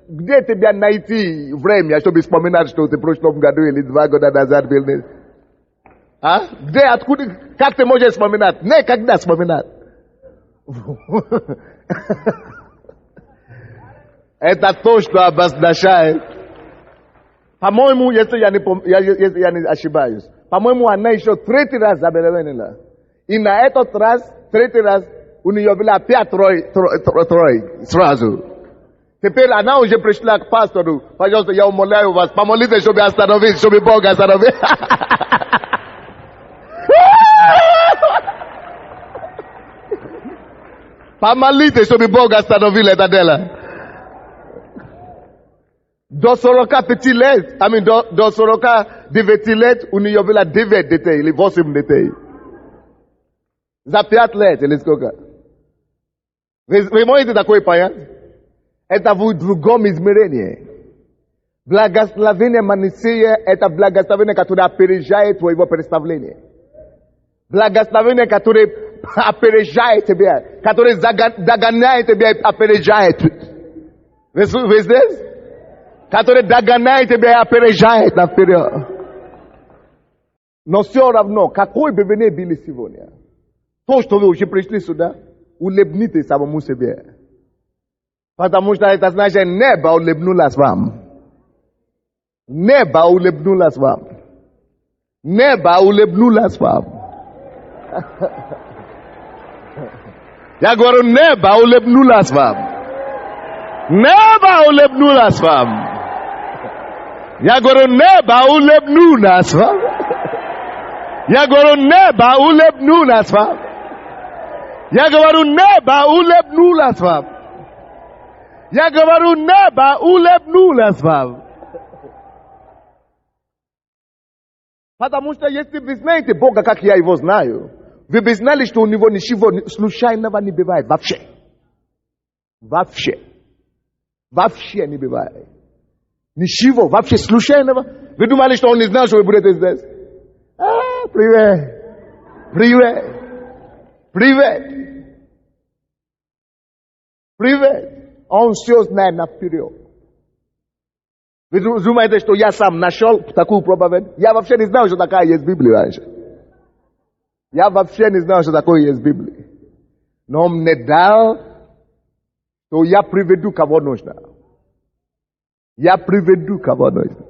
Где тебя найти время, чтобы вспоминать, что ты в прошлом году или 2 года назад был? А? Где, откуда, как ты можешь вспоминать? Не, когда вспоминать? Это то, что обозначает. По-моему, если я не ошибаюсь, по-моему, она еще 3 раз забеременела. И на этот раз, 3 раз, у нее было опять трой сразу. Теперь она уже пришла к пастору. Пожалуйста, я умоляю вас, помолитесь, чтобы остановить, чтобы Бог остановил. Помолитесь, чтобы Бог остановил это дело. До 45 лет, до 49 лет у нее было 9 детей или 8 детей. За 5 лет или сколько? Вы можете такое понять? Это в другом измерении. Благословение Моисея – это благословение, которое опережает твоего представления. Благословение, которое опережает тебя, которое догоняет тебя и опережает. Вы здесь? Который догоняет тебя и опережает наперед. Но все равно, какой бы вы ни были сегодня, то, что вы уже пришли сюда, улыбнитесь самому себе. Потому что это значит, небо улыбнулось вам. Небо улыбнулось вам. Небо улыбнулось вам. Я говорю, небо улыбнулось вам. Небо улыбнулось вам. Я говорю, небо улыбнулось вам. Я говорю, небо улыбнулось вам. Я говорю, небо улыбнулось вам. Я говорю, небо улыбнулось вам. Потому что если вы знаете Бога, как я его знаю, вы бы знали, что у него ничего случайного не бывает. Вообще. Вообще. Вообще не бывает. Ничего, вообще случайного. Вы думали, что он не знал, что вы будете здесь? Привет. Привет. Привет. Привет. Он все знает наперед. Вы думаете, что я сам нашел такую проповедь? Я вообще не знал, что такая есть Библия раньше. Я вообще не знал, что такое есть Библия. Но он мне дал, что я приведу кого нужно. Я приведу кого нужно.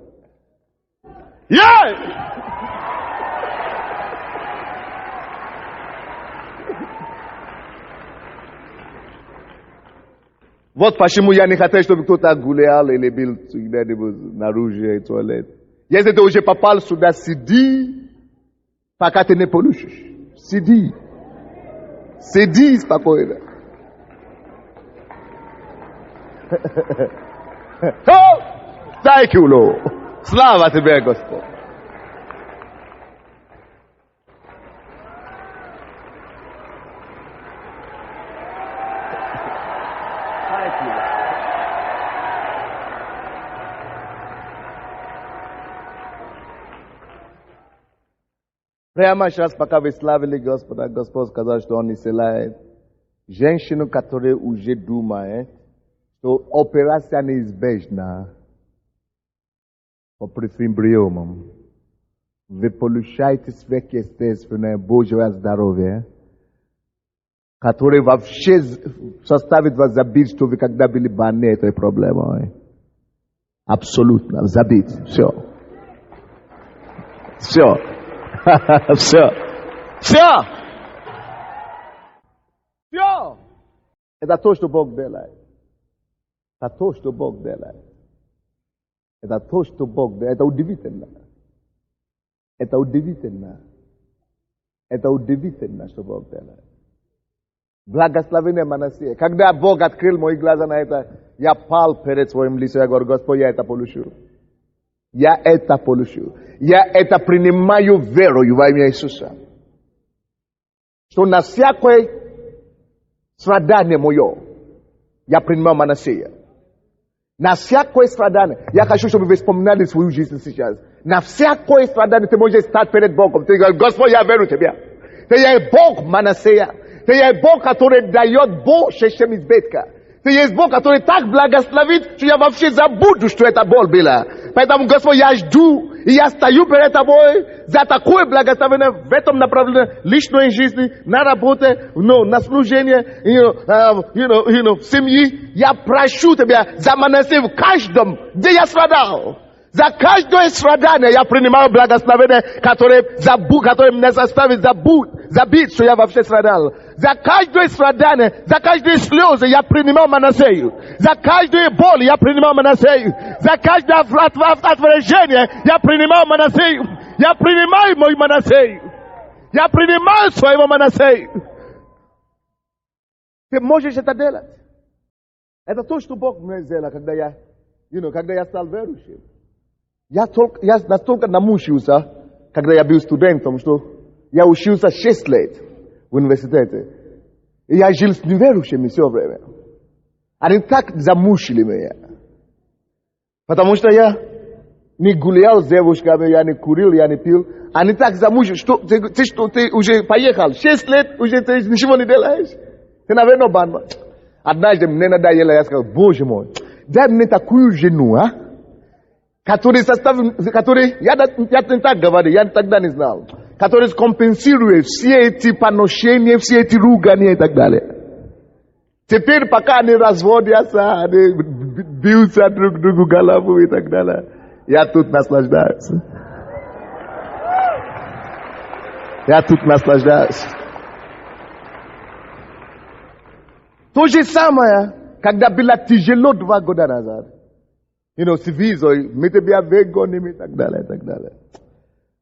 Вот почему я не хотел, чтобы кто-то гулял или был где-нибудь наружу и туалет. Если ты уже попал сюда, сиди, пока ты не получишь. Сиди. Сиди спокойно. Thank you, Lord. Слава тебе, Господь. Прямо сейчас, пока вы славили Господа, Господь сказал, что Он не исцеляет женщину, которая уже думает, что операция неизбежна по префимбриомам. Вы получаете сверхъестественное Божье здоровье, которое вообще составит вас забить, что вы когда были больны этой проблемой. Абсолютно забить. Все. Все. Все. Все. Все. Это то, что Бог делает. Это то, что Бог делает. Это то, что Бог делает. Это удивительно. Это удивительно. Это удивительно, что Бог делает. Благословение Манасия. Когда Бог открыл мои глаза на это, я пал перед своим лицом. Я говорю: Господь, я это получу. Я это получу. Я это принимаю верою во имя Иисуса. Что на всякое страдание мое, я принимаю Манасия. На всякое страдание. Я хочу, чтобы вы вспоминали свою жизнь сейчас. На всякое страдание ты можешь стать перед Богом. Ты говоришь: Господь, я верю в Тебя. Ты есть Бог Манасия. Ты есть Бог, который дает больше, чем избытка. Ты есть Бог, который так благословит, что я вообще забуду, что это боль была. Поэтому, Господь, я жду, и я стою перед Тобой за такое благословение в этом направлении личной жизни, на работе, на служении, в семье. Я прошу Тебя за Манасию в каждом, где я страдал. За каждое страдание я принимаю благословение, которое меня заставит забыть, что я вообще страдал. За каждое страдание, за каждые слезы я принимаю Манасею. За каждую боль я принимаю Манасею. За каждое отвержение я принимаю Манасею. Я принимаю мой Манасею. Я принимаю своего Манасею. Ты можешь это делать. Это то, что Бог мне сделал, когда я стал верующим. Я настолько намучился, когда я был студентом, что я учился 6 лет в университете. И я жил с неверующими все время. Они так замучили меня. Потому что я не гулял с девушками, я не курил, я не пил. Они так замучили, что ты уже поехал. 6 лет уже ты ничего не делаешь. Ты, наверное, банма. Однажды мне надоело, я сказал: Боже мой, дай мне такую жену, который я не так говорю, я тогда не знал, который скомпенсирует все эти поношения, все эти ругания и так далее. Теперь, пока они разводятся, они бьются друг другу голову и так далее, я тут наслаждаюсь. То же самое, когда было тяжело 2 года назад. С визой, мы тебя выгоним и так далее, и так далее.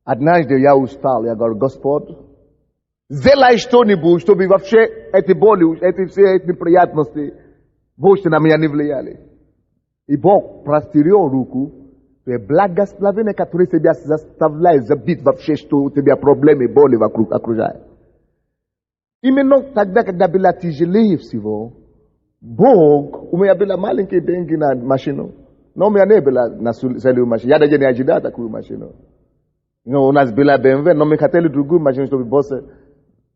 Однажды я устал, я говорю: Господь, сделай что-нибудь, чтобы вообще эти боли, все эти неприятности больше на меня не влияли. И Бог простерил руку, и благословение, которое тебя заставляет забить вообще, что у тебя проблемы, боли вокруг окружают. Именно тогда, когда было тяжелее всего, Бог, у меня были маленькие деньги на машину. Но у меня не было на целую машину. Я даже не ожидал такую машину. У нас была BMW, но мы хотели другую машину, чтобы боссы.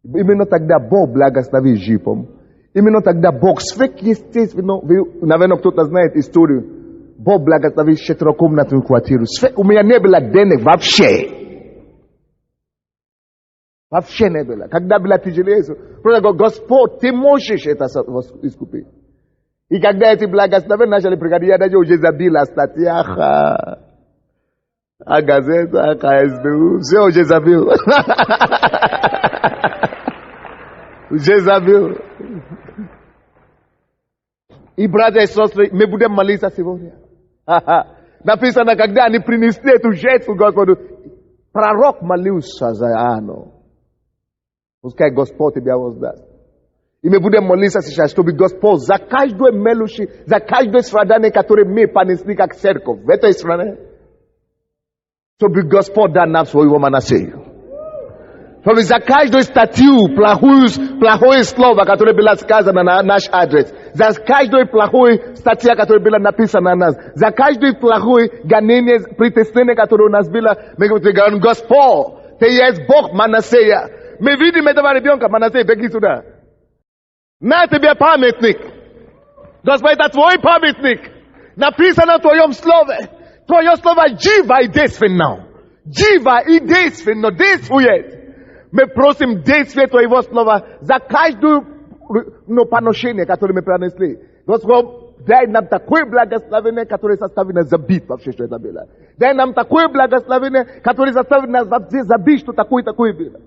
Именно тогда Бог благословил джипом. Именно тогда Бог сверхъестественно, наверное, кто-то знает историю, Бог благословил 4-комнатную квартиру. У меня не было денег вообще. Вообще не было. Когда было тяжелее, просто Господь, ты можешь это искупить. И когда эти благословения начали приходить, я даже уже забил о статьях, о газетах, о СБУ. Все уже забил. Уже забил. И, братья и сестры, мы будем молиться сегодня. Написано, когда они принесли эту жертву Господу, пророк молился за Иоанну. Пускай Господь тебя воздаст. И мы будем молиться сейчас, чтобы Господь за каждую мелочь, за каждое страдание, которое мы понесли как церковь в этой стране, чтобы Господь дал нам своего Манасею. Чтобы за каждую статью, плохое слово, которое было сказано на наш адрес, за каждую плохую статью, которая была написана на нас, за каждое плохое гонение, притеснение, которое у нас было, мы говорим: Господь, Ты есть Бог Манасея. Мы видим этого ребенка, Манасея, беги сюда. На тебе памятник. Господь, это твой памятник. Написано в твоем слове. Твое слово живо и действенно. Живо и действенно действует. Мы просим действия твоего слова за каждую поношение, которое мы принесли. Господь, дай нам такое благословение, которое заставит нас забить вообще, что это было. Дай нам такое благословение, которое заставит нас вообще забить, что такое было.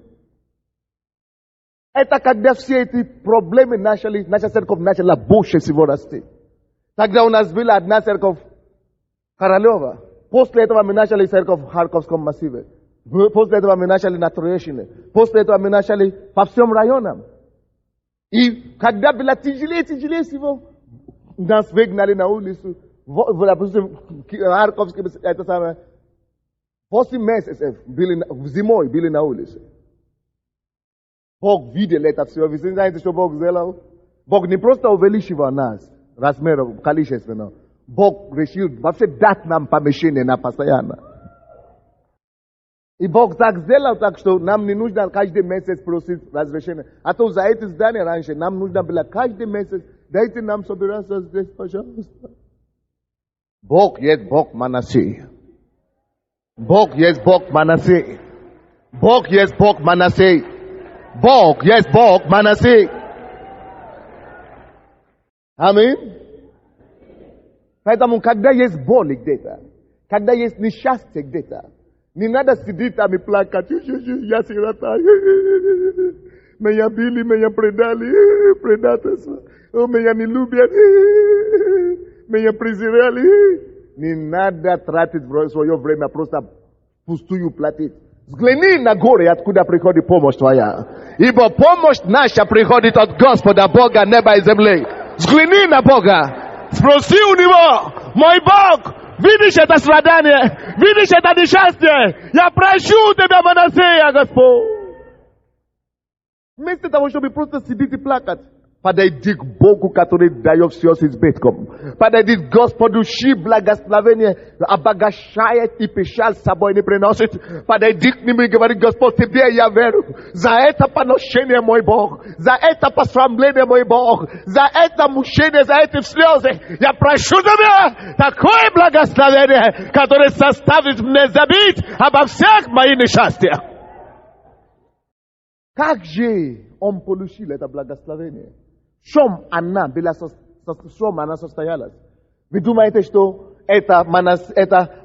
Это когда все эти проблемы начали, наша церковь начала больше всего расти. Тогда у нас была одна церковь Королева. После этого мы начали церковь в Харьковском массиве. После этого мы начали на Троещине. После этого мы начали по всем районам. И когда было тяжелее всего, нас выгнали на улицу, Харьковский, это самое, 8 месяцев зимой были на улице. Бог видел это все. Вы знаете, что Бог сделал? Бог не просто увеличивал нас размером, количественно. Бог решил вообще дать нам помещение на постоянно. И Бог так сделал, так что нам не нужно каждый месяц просить разрешение. А то за эти здания раньше нам нужно было каждый месяц, дайте нам собираться здесь, пожалуйста. Бог есть Бог Манасея. Бог есть Бог Манасея. Бог есть Бог Манасея. Бог есть Бог Манасея. Аминь. Поэтому, когда есть боль где-то, когда есть несчастье где-то, не надо сидеть там и плакать. Я сирота. Меня били, меня предали. Предательство. Меня не любят. Меня презирали. Не надо тратить свое время просто пустую платить. Взгляни на горе, откуда приходит помощь твоя. Ибо помощь наша приходит от Господа, Бога неба и земли. Взгляни на Бога. Спроси у Него, мой Бог, видишь это страдание, видишь это несчастье, я прошу Тебя, Манасея, Господь. Вместо того, чтобы просто сидеть и плакать, подойди к Богу, который дает все с избытком. Подойди к Господу, чьи благословения обогащает и печаль с собой не приносит. Подойди к Нему и говори: Господь, Тебе я верю. За это поношение, мой Бог. За это посрамление, мой Бог. За это мучение, за эти слезы. Я прошу Тебя такое благословение, которое составит мне забыть обо всех моих несчастьях. Как же он получил это благословение? В чем она состоялась? Вы думаете, что это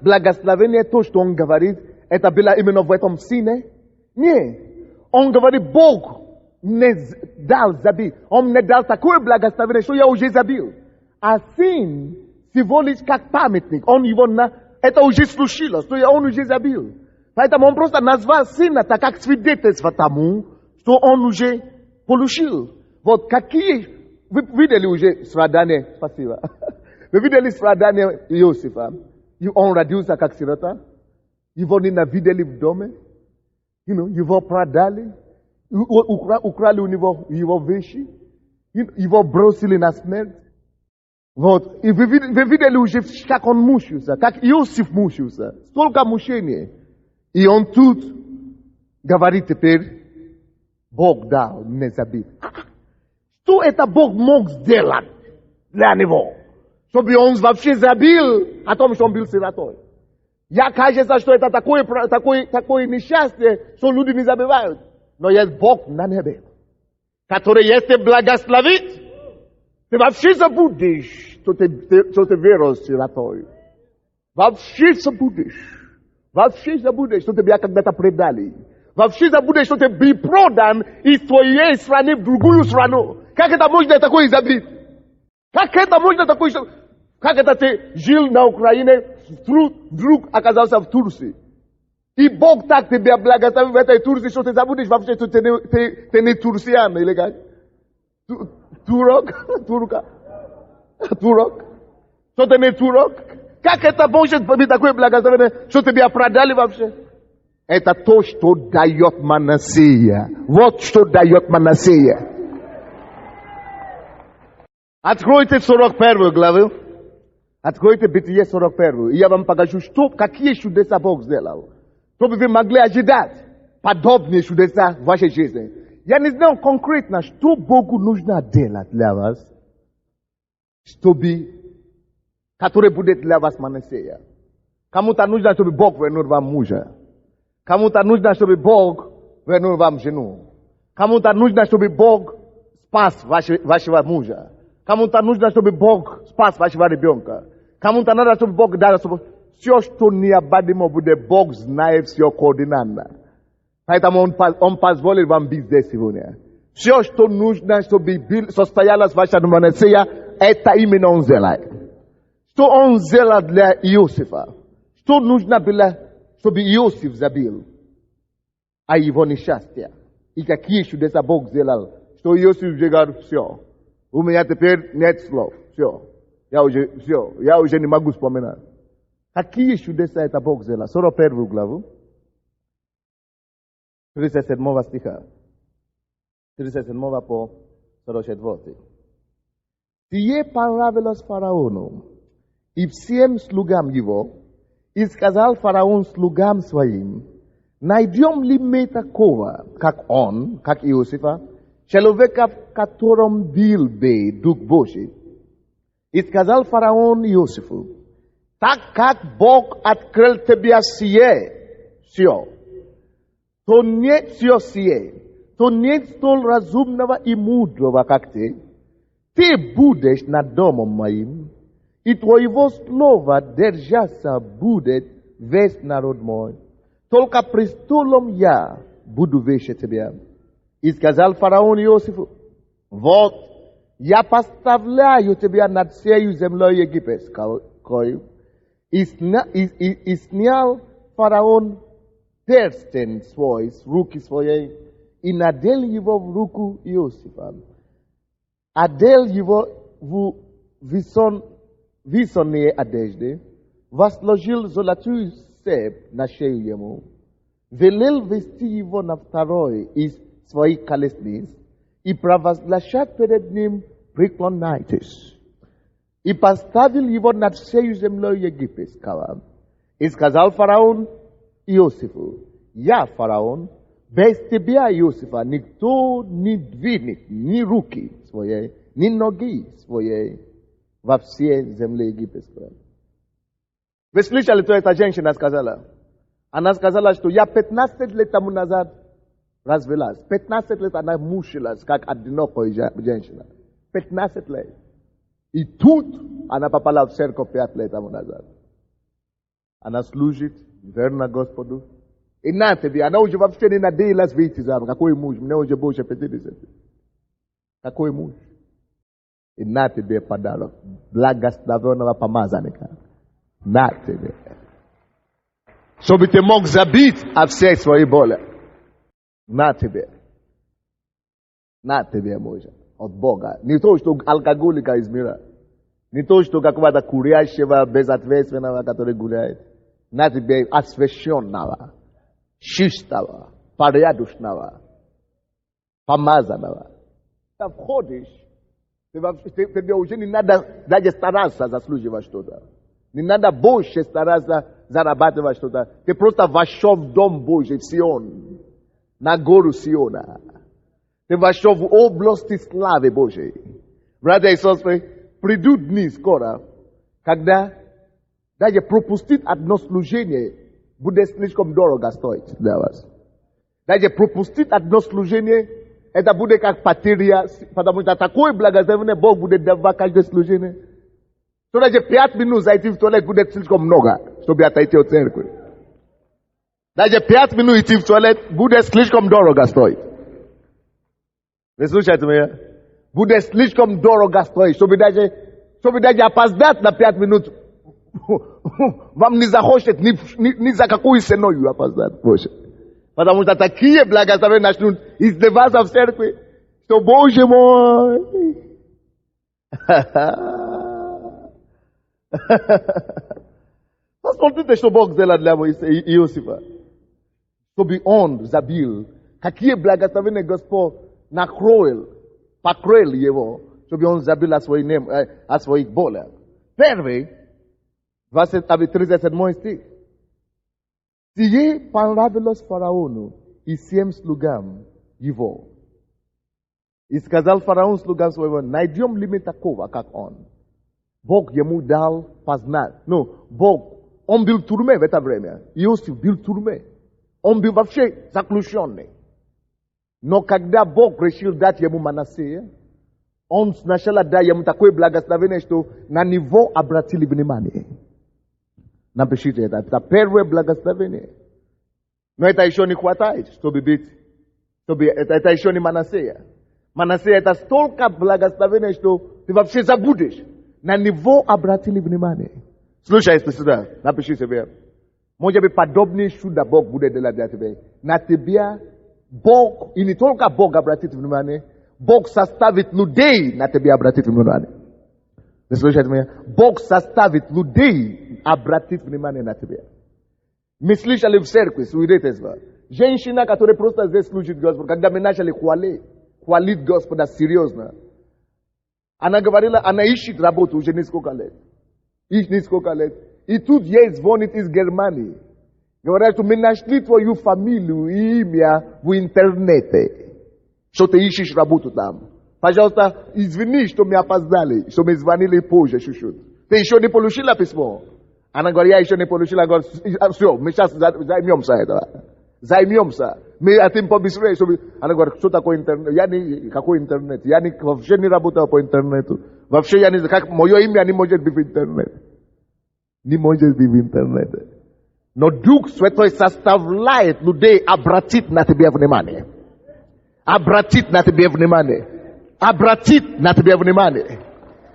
благословение, то, что он говорит, это было именно в этом сыне? Нет. Он говорит: Бог не дал забить. Он мне дал такое благословение, что я уже забил. А сын всего лишь как памятник. Он его это уже случилось, что он уже забил. Поэтому он просто назвал сына так, как свидетельство тому, что он уже получил. Вот какие... Вы видели уже страдания... Спасибо. Вы видели страдания Иосифа? Он родился как сирота. Его ненавидели в доме. Его продали. Украли у него его вещи. Его бросили на смерть. Вот. И вы видели уже, как он мучился. Как Иосиф мучился. Столько мучений. И он тут говорит теперь: Бог дал мне забить. Что это Бог мог сделать для него? Чтобы он вообще забил о том, что он был сиротой. Я кажется, что это такое несчастье, что люди не забывают. Но есть Бог на небе, который, если благословит, ты вообще забудешь, что ты вырос сиротой. Вообще забудешь. Вообще забудешь, что тебя когда-то предали. Вообще забудешь, что ты был продан из твоей страны в другую страну. Как это можно такое забыть? Как это можно такое... Как это ты жил на Украине, вдруг оказался в Турции? И Бог так тебя благословил в этой Турции, что ты забудешь вообще, что ты не турсиян, или как? Турок? Что ты не турок? Как это может быть такое благословение, что тебя продали вообще? Это то, что дает Манасея. Вот что дает Манасея. Откройте 41 главу. Откройте Бытие 41. И я вам покажу, какие чудеса Бог сделал. Чтобы вы могли ожидать подобные чудеса в вашей жизни. Я не знаю конкретно, что Богу нужно делать для вас, который будет для вас Манасея. Кому-то нужно, чтобы Бог вернул вам мужа. Кому-то нужно, чтобы Бог вернул вам жену. Кому-то нужно, чтобы Бог спас вашего мужа. Кому-то нужно, чтобы Бог спас вашего ребенка. Кому-то надо, чтобы Бог дал все, что необходимо будет. Бог знает все координатно. Поэтому Он позволит вам быть здесь сегодня. Все, что нужно, чтобы состоялась ваша Манасея, это именно Он сделает. Что Он сделал для Иосифа? Что нужно было, чтобы Иосиф забил о его несчастье? И какие чудеса Бог сделал, что Иосиф говорит, все, у меня теперь нет слов, все, я уже не могу вспоминать. Какие чудеса это Бог сделал? 41 главу, 37 стиха, 37 по 44. Сие понравилось фараону и всем слугам его, и сказал фараон слугам своим, найдем ли мы такого, как он, как Иосифа, человека, в котором был бы Дух Божий? И сказал фараон Иосифу, так как Бог открыл тебе все, то нет то нет столь разумного и мудрого, как ты. Ты будешь над домом моим, и твоего слова держаться будет весь народ мой. Только престолом я буду выше тебя. И сказал фараон Иосифу, вот, я поставляю тебя над всею землей египетскою. И снял фараон перстень свой с руки своей и надел его в руку Иосифа. Одел его в висонные одежды, возложил золотую цепь на шею ему, велел вести его на второй из своих колесниц и провозглашать перед ним преклоняйтесь. И поставил его над всею землей египетского. И сказал фараон Иосифу, я, фараон, без тебя, Иосифа, никто не двинет ни руки своей, ни ноги своей во всей земле египетской. Вы слышали, что эта женщина сказала? Она сказала, что я 15 лет тому назад развелась. 15 лет она мучилась, как одинокая женщина. 15 лет. И тут она попала в церковь 5 лет тому назад. Она служит, верна Господу. И на тебе, она уже вообще не надеялась выйти замуж. Какой муж? Мне уже больше 50. Какой муж? И на тебе подарок благословенного помазанника. На тебе. Чтобы ты мог забить о всей своей боли. На тебе. На тебе, мужа. От Бога. Не то, что алкоголика из мира. Не то, что какого-то курящего, безответственного, который гуляет. На тебе освященного, чистого, порядочного, помазанного. Ты входишь, тебе уже не надо даже стараться заслуживать что-то. Не надо больше стараться зарабатывать что-то. Ты просто вошел в Дом Божий, в Сион, на гору Сиона. Ты вошел в области славы Божьей. Братья и сестры, придут дни скоро, когда даже пропустить одно служение будет слишком дорого стоить для вас. Даже пропустить одно служение, это будет как потеря, потому что такое благословение Бог будет давать каждое служение. То даже 5 минут зайти в туалет будет слишком много, чтобы отойти от церкви. Даже 5 минут идти в туалет будет слишком дорого стоить. Вы слушаете меня? Будет слишком дорого стоить, чтобы даже опоздать на 5 минут. Вам не захочет ни за какую цену опоздать больше. Потому что такие благословения начнут издеваться в церкви, что, Боже мой. Посмотрите, что Бог сделал для Иосифа. Чтобы он забил, какие благословения Господь покроил его, чтобы он забил о своих болях. Первый, 37 стих. Сие понравилось фараону и всем слугам его. И сказал фараон слугам своего, найдем ли мы такого, как он? Бог ему дал познать. Он был в тюрьме в это время. Иосиф был в тюрьме. Он был вообще заключенный. Но когда Бог решил дать ему Манассея, он сначала дал ему такое благословение, что на него обратили внимание. Напишите это первое благословение. Но это еще не хватает, чтобы это еще не Манассея. Манассея это столько благословения, что ты вообще забудешь. На него обратили внимание. Слушайте сюда, напиши себе. Может быть, подобное чудо Бог будет делать для тебя. На тебя Бог, и не только Бог обратит внимание, Бог составит людей на тебя обратить внимание. Вы слышите меня? Бог составит людей обратить внимание на тебя. Мы слышали в церкви свидетельства. Женщина, которая просто здесь служит Господу, когда мы начали хвалить Господа серьезно, она говорила, она ищет работу уже несколько лет. И тут ей звонит из Германии. Говорят, что мы нашли твою фамилию и имя в интернете. Что ты ищешь работу там. Пожалуйста, извини, что мы опоздали, что мы звонили позже чуть-чуть. Ты еще не получила письмо? Она говорит, я еще не получила. Говорит, все, мы сейчас займемся этого. Займемся. Мы хотим побыстрее, чтобы... Она говорит, что такое интернет? Какой интернет? Я вообще не работал по интернету. Вообще я не знаю, как мое имя не может быть в интернете. Не может быть в интернете. Но Дух Святой составляет людей обратить на тебя внимание. Обратить на тебя внимание. Обратить на тебя внимание.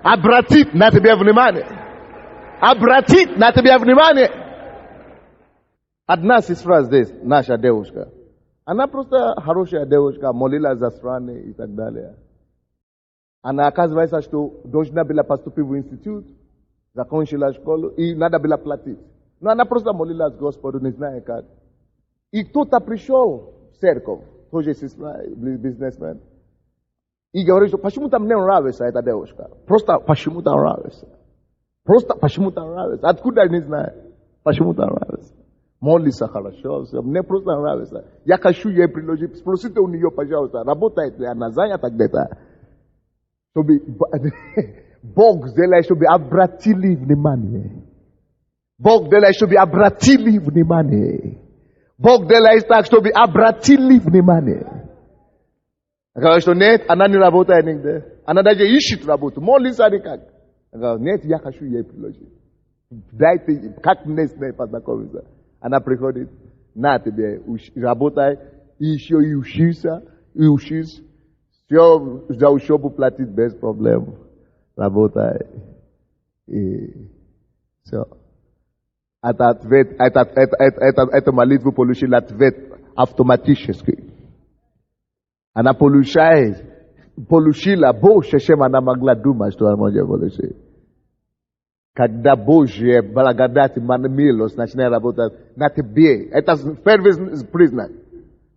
Обратить на тебя внимание. Обратить на тебя внимание. Одна сестра здесь, наша девушка. Она просто хорошая девушка, молилась за страны и так далее. Она оказывается, что должна была поступить в институт, закончила школу и надо было платить. Но она просто молилась Господу, не знаю как. И кто-то пришел в церковь, тоже сестра, бизнесмен, и говорит, что почему-то мне нравится эта девушка. Просто почему-то нравится. Просто почему-то нравится. Откуда я не знаю. Почему-то нравится. Молится хорошо. Мне просто нравится. Я хочу ей предложить. Спросите у нее, пожалуйста, работает ли она, занята где-то. Чтобы Бог сделает, чтобы обратили внимание. Бог делает, чтобы обратили внимание. Бог делает так, чтобы обратили внимание. Говорит, что нет, она не работает нигде. Она даже ищет работу. Молится никак. Говорит, нет, я хочу ей предложить. Дайте, как мне с ней познакомиться. Она приходит, на тебе, работай, и еще и учишься. Все за учебу платить без проблем. Работай. И все. Эту молитву получила ответ автоматически. Она получила больше, чем она могла думать, что она может получить. Когда Божья благодать и милость начинает работать на тебе, это первый признак,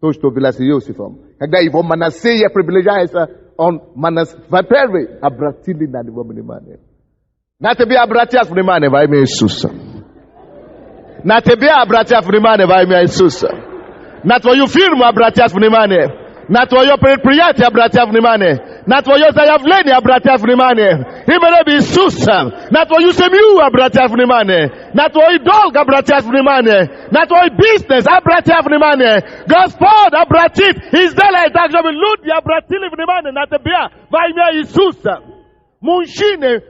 то, что было с Иосифом. Когда его Манассея приближается, он первый обратили на него внимание. На тебе обратят внимание во имя Иисуса. На тебе обратят внимание во имя Иисуса. На твою фирму обратят внимание. На твое предприятие обратят внимание. На твое заявление обратят внимание. Именем Иисуса. На твою семью обратят внимание. На твой долг обратят внимание. На твой бизнес обратят внимание. Господь обратит и сделает так, чтобы люди обратили внимание на тебя во имя Иисуса. Мужчины,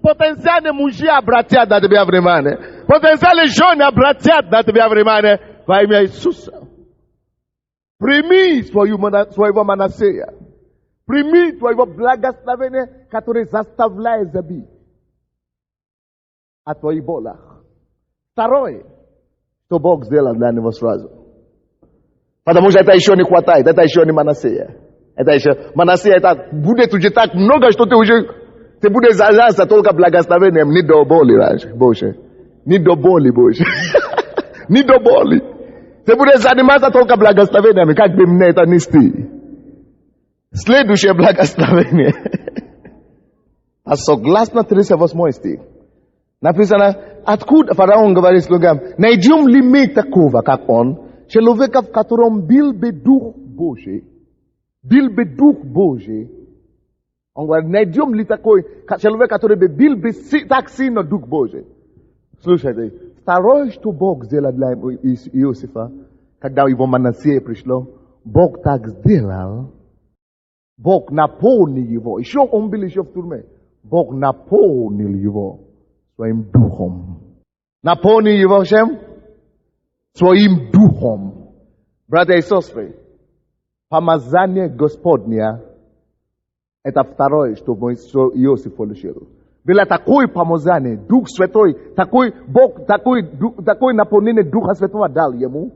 потенциальные мужи обратят на тебя внимание. Потенциальные жены обратят на тебя внимание во имя Иисуса. Прими своего Манассея. Прими твоего благословения, которое заставляет забить о твоих болях. Второе, что Бог сделал для него сразу. Потому что это еще не хватает, это еще не Манассея. Это еще, Манассея, это будет уже так много, что ты будешь заняться только благословением, не до боли больше. Не до боли больше. Не до боли. Ты будешь заниматься только благословениями, как бы мне это нести. Следующее благословение. А согласно 38 стих. Написано, откуда фараон говорит слугам, найдем ли мы такого, как он, человека, в котором был бы Дух Божий. Был бы Дух Божий. Он говорит, найдем ли такой человек, который был бы так сильно Дух Божий. Слушайте, второе, что Бог сделал для Иосифа, когда его Манассея пришло, Бог так сделал, Бог наполнил его. Еще он был еще в тюрьме. Бог наполнил его своим духом. Наполнил его чем? Своим духом. Братья и сестры, помазание Господня, это второе, что Иосиф получил. Было такое помазание, Дух Святой, такой Бог, такое наполнение Духа Святого дал ему,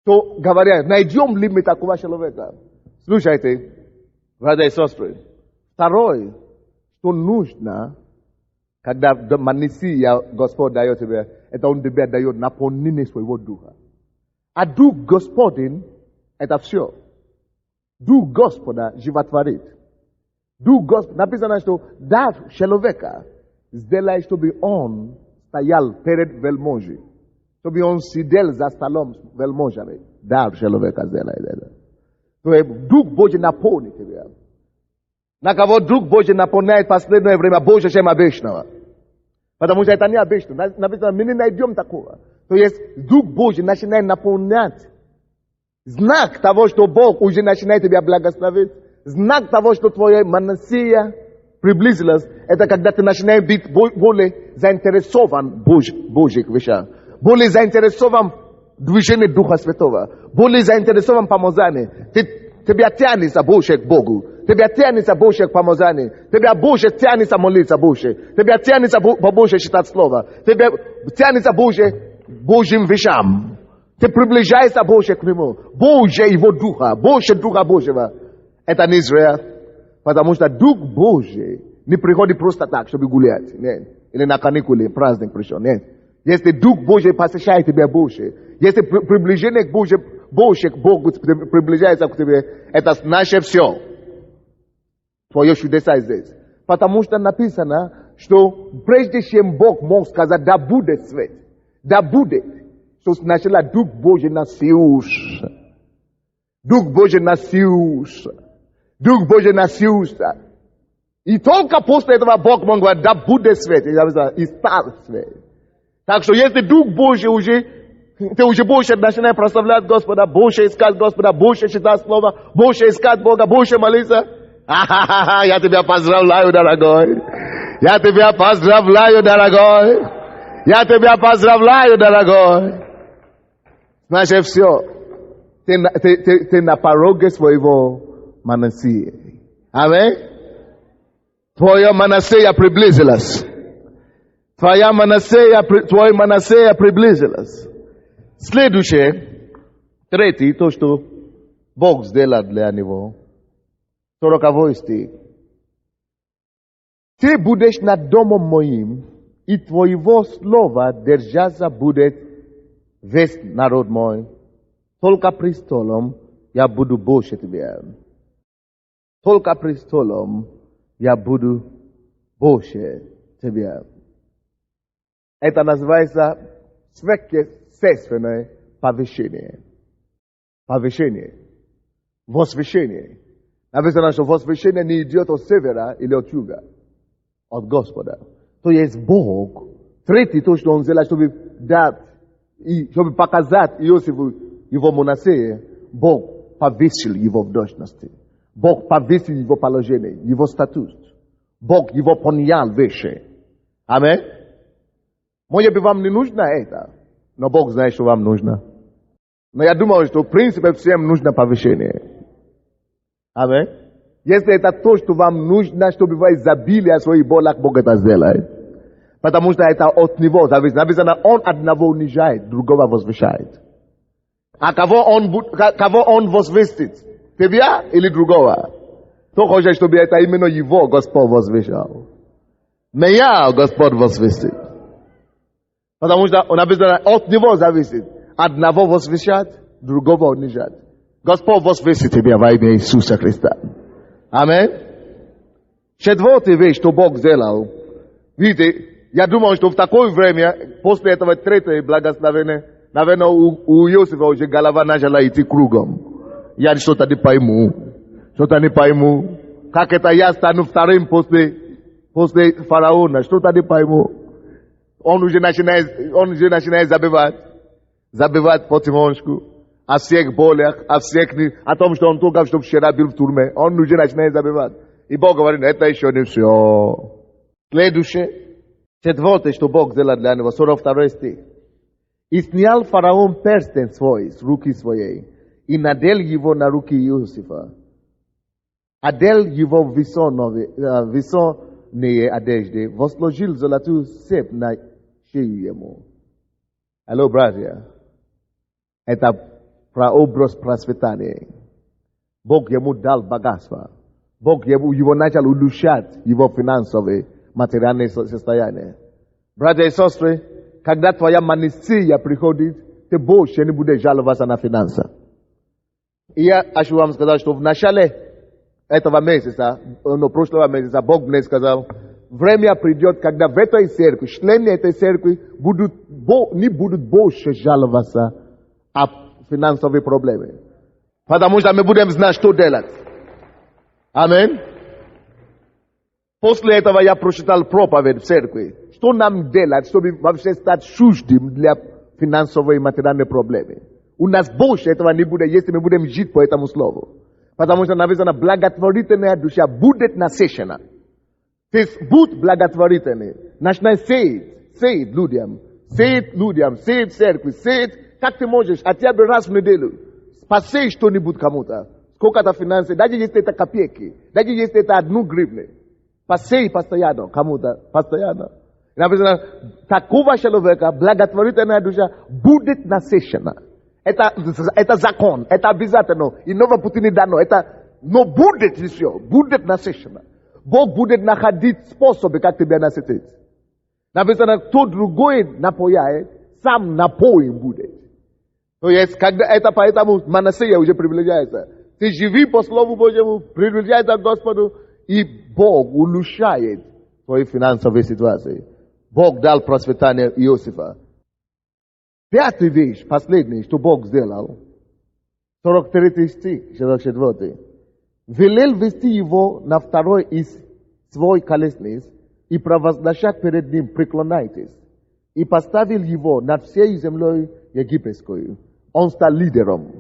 что говорят, найдем ли мы такого человека? Слушайте, Братья и сестры, второе, что нужно, когда Мессия Господь дает тебе, это Он тебе дает наполнение своего духа. А дух Господень – это все. Дух Господа животворит. Дух Господа, написано, что дар человека сделай, чтобы он стоял перед вельможей. Чтобы он сидел за столом вельможами. Дар человека сделай. То есть Дух Божий наполнит тебя. На кого Дух Божий наполняет в последнее время больше, чем обычного. Потому что это не обычно. Написано, мы не найдем такого. То есть Дух Божий начинает наполнять. Знак того, что Бог уже начинает тебя благословить. Знак того, что твоя Мессия приблизилась, это когда ты начинаешь быть более заинтересован в Божьих вещах. Более заинтересован в движении Духа Святого. Более заинтересован в помазании. Тебя тянется больше к Богу. Тебя тянется больше к помазанию. Тебя больше тянется молиться больше. Тебя тянется побольше читать Слово. Тебя тянется больше к Божьим вещам. Ты приближаешься больше к Нему. Больше Его Духа. Больше Духа Божьего. Это не зря. Потому что Дух Божий не приходит просто так, чтобы гулять. Нет. Или на каникулы, праздник пришел. Нет. Если Дух Божий посещает тебя больше, если приближение к Богу, больше к Богу приближается к тебе, это значит все. Твое чудеса здесь. Потому что написано, что прежде чем Бог мог сказать, да будет свет, да будет, что сначала Дух Божий носился. Дух Божий носился. Дух Божий носился. И только после этого Бог мог говорить, да будет свет. И стал свет. Так что если Дух Божий уже, ты уже больше начинаешь прославлять Господа, больше искать Господа, больше читать Слово, больше искать Бога, больше молиться. Я тебя поздравляю, дорогой. Я тебя поздравляю, дорогой. Я тебя поздравляю, дорогой. Значит, все. Ты на пороге своего Мессии. Аминь. Твоя Мессия приблизилась. Твоя Мессия приблизилась. Следующее, третий, то, что Бог сделал для него. 40 стих. Ты будешь над домом моим, и твоего слова держаться будет весь народ мой. Только престолом я буду больше тебя. Только престолом я буду больше тебя. Это называется сверхъестественное повышение. Повышение. Возвышение. Написано, что возвышение не идет от севера или от юга. От Господа. То есть Бог, третий то, что Он сделал, чтобы дать, и чтобы показать Иосифу его монастырь, Бог повысил его в должности. Бог повысил его положение, его статус. Бог его поднял выше. Аминь. Может быть, вам не нужно это, но Бог знает, что вам нужно. Но я думаю, что в принципе всем нужно повышение. Аминь. Если это то, что вам нужно, чтобы вы изобилие своих болях, Бог это сделает. Потому что это от Него зависит. Написано, Он одного унижает, другого возвышает. А кого Он возвысит? Тебя или другого? Кто хочет, чтобы это именно Его Господь возвышал? Меня Господь возвысит. Потому что написано, от Него зависит. Одного возвышать, другого унижать. Господь возвысит тебя во имя Иисуса Христа. Аминь. Четвертая вещь, что Бог сделал. Видите, я думаю, что в такое время, после этого третьего благословения, наверное, у Иосифа уже голова начала идти кругом. Я что-то не пойму. Что-то не пойму. Как это я стану вторым после фараона? Что-то не пойму. Он уже начинает забивать потихонечку. О всех болях, о том, что он только что вчера был в тюрьме. Он уже начинает забивать. И Бог говорит, это еще не все. Следующее. Четвертое, что Бог сделал для него. 42 стих. И снял фараон перстень свой с руки своей. И надел его на руки Иосифа. Одел его в весонные одежды. Возложил золотую цепь на шею ему. Алло, братья. Это прообраз процветания. Бог ему дал богатство. Бог его начал улучшать, его финансовые, материальные состояния. Братья и сестры, когда твоя манисия приходит, ты больше не будешь жаловаться на финансы. И я хочу вам сказать, что в начале этого месяца, прошлого месяца, Бог мне сказал, время придет, когда в этой церкви, члены этой церкви не будут больше жаловаться о финансовых проблемах. Потому что мы будем знать, что делать. Аминь. После этого я прочитал проповедь в церкви. Что нам делать, чтобы вообще стать чуждым для финансовой и материальной проблемы? У нас больше этого не будет, если мы будем жить по этому слову. Потому что написано, благотворительная душа будет насыщена. То есть, будь благотворительный. Начинай сеять людям, сеять церкви, сеять, как ты можешь, хотя бы раз в неделю. Посей что-нибудь кому-то. Сколько-то финансов, даже если это копейки, даже если это 1 гривну. Посей постоянно кому-то, постоянно. Написано, такого человека, благотворительная душа, будет насыщена. Это закон, это обязательно. И нового пути не дано. Но будет еще, будет насыщено. Бог будет находить способы, как тебя насытить. Написано, кто другой напояет, сам напоим будет. То есть, когда это поэтому Манасея уже приближается. Ты живи по Слову Божьему, приближайся к Господу, и Бог улучшает твои финансовые ситуации. Бог дал процветание Иосифа. 5-й вещь, последний, что Бог сделал. 43 стих, 44. Велел вести его на второй из свой колесниц и провозглашать перед ним, преклоняйтесь. И поставил его над всей землей египетской. Он стал лидером.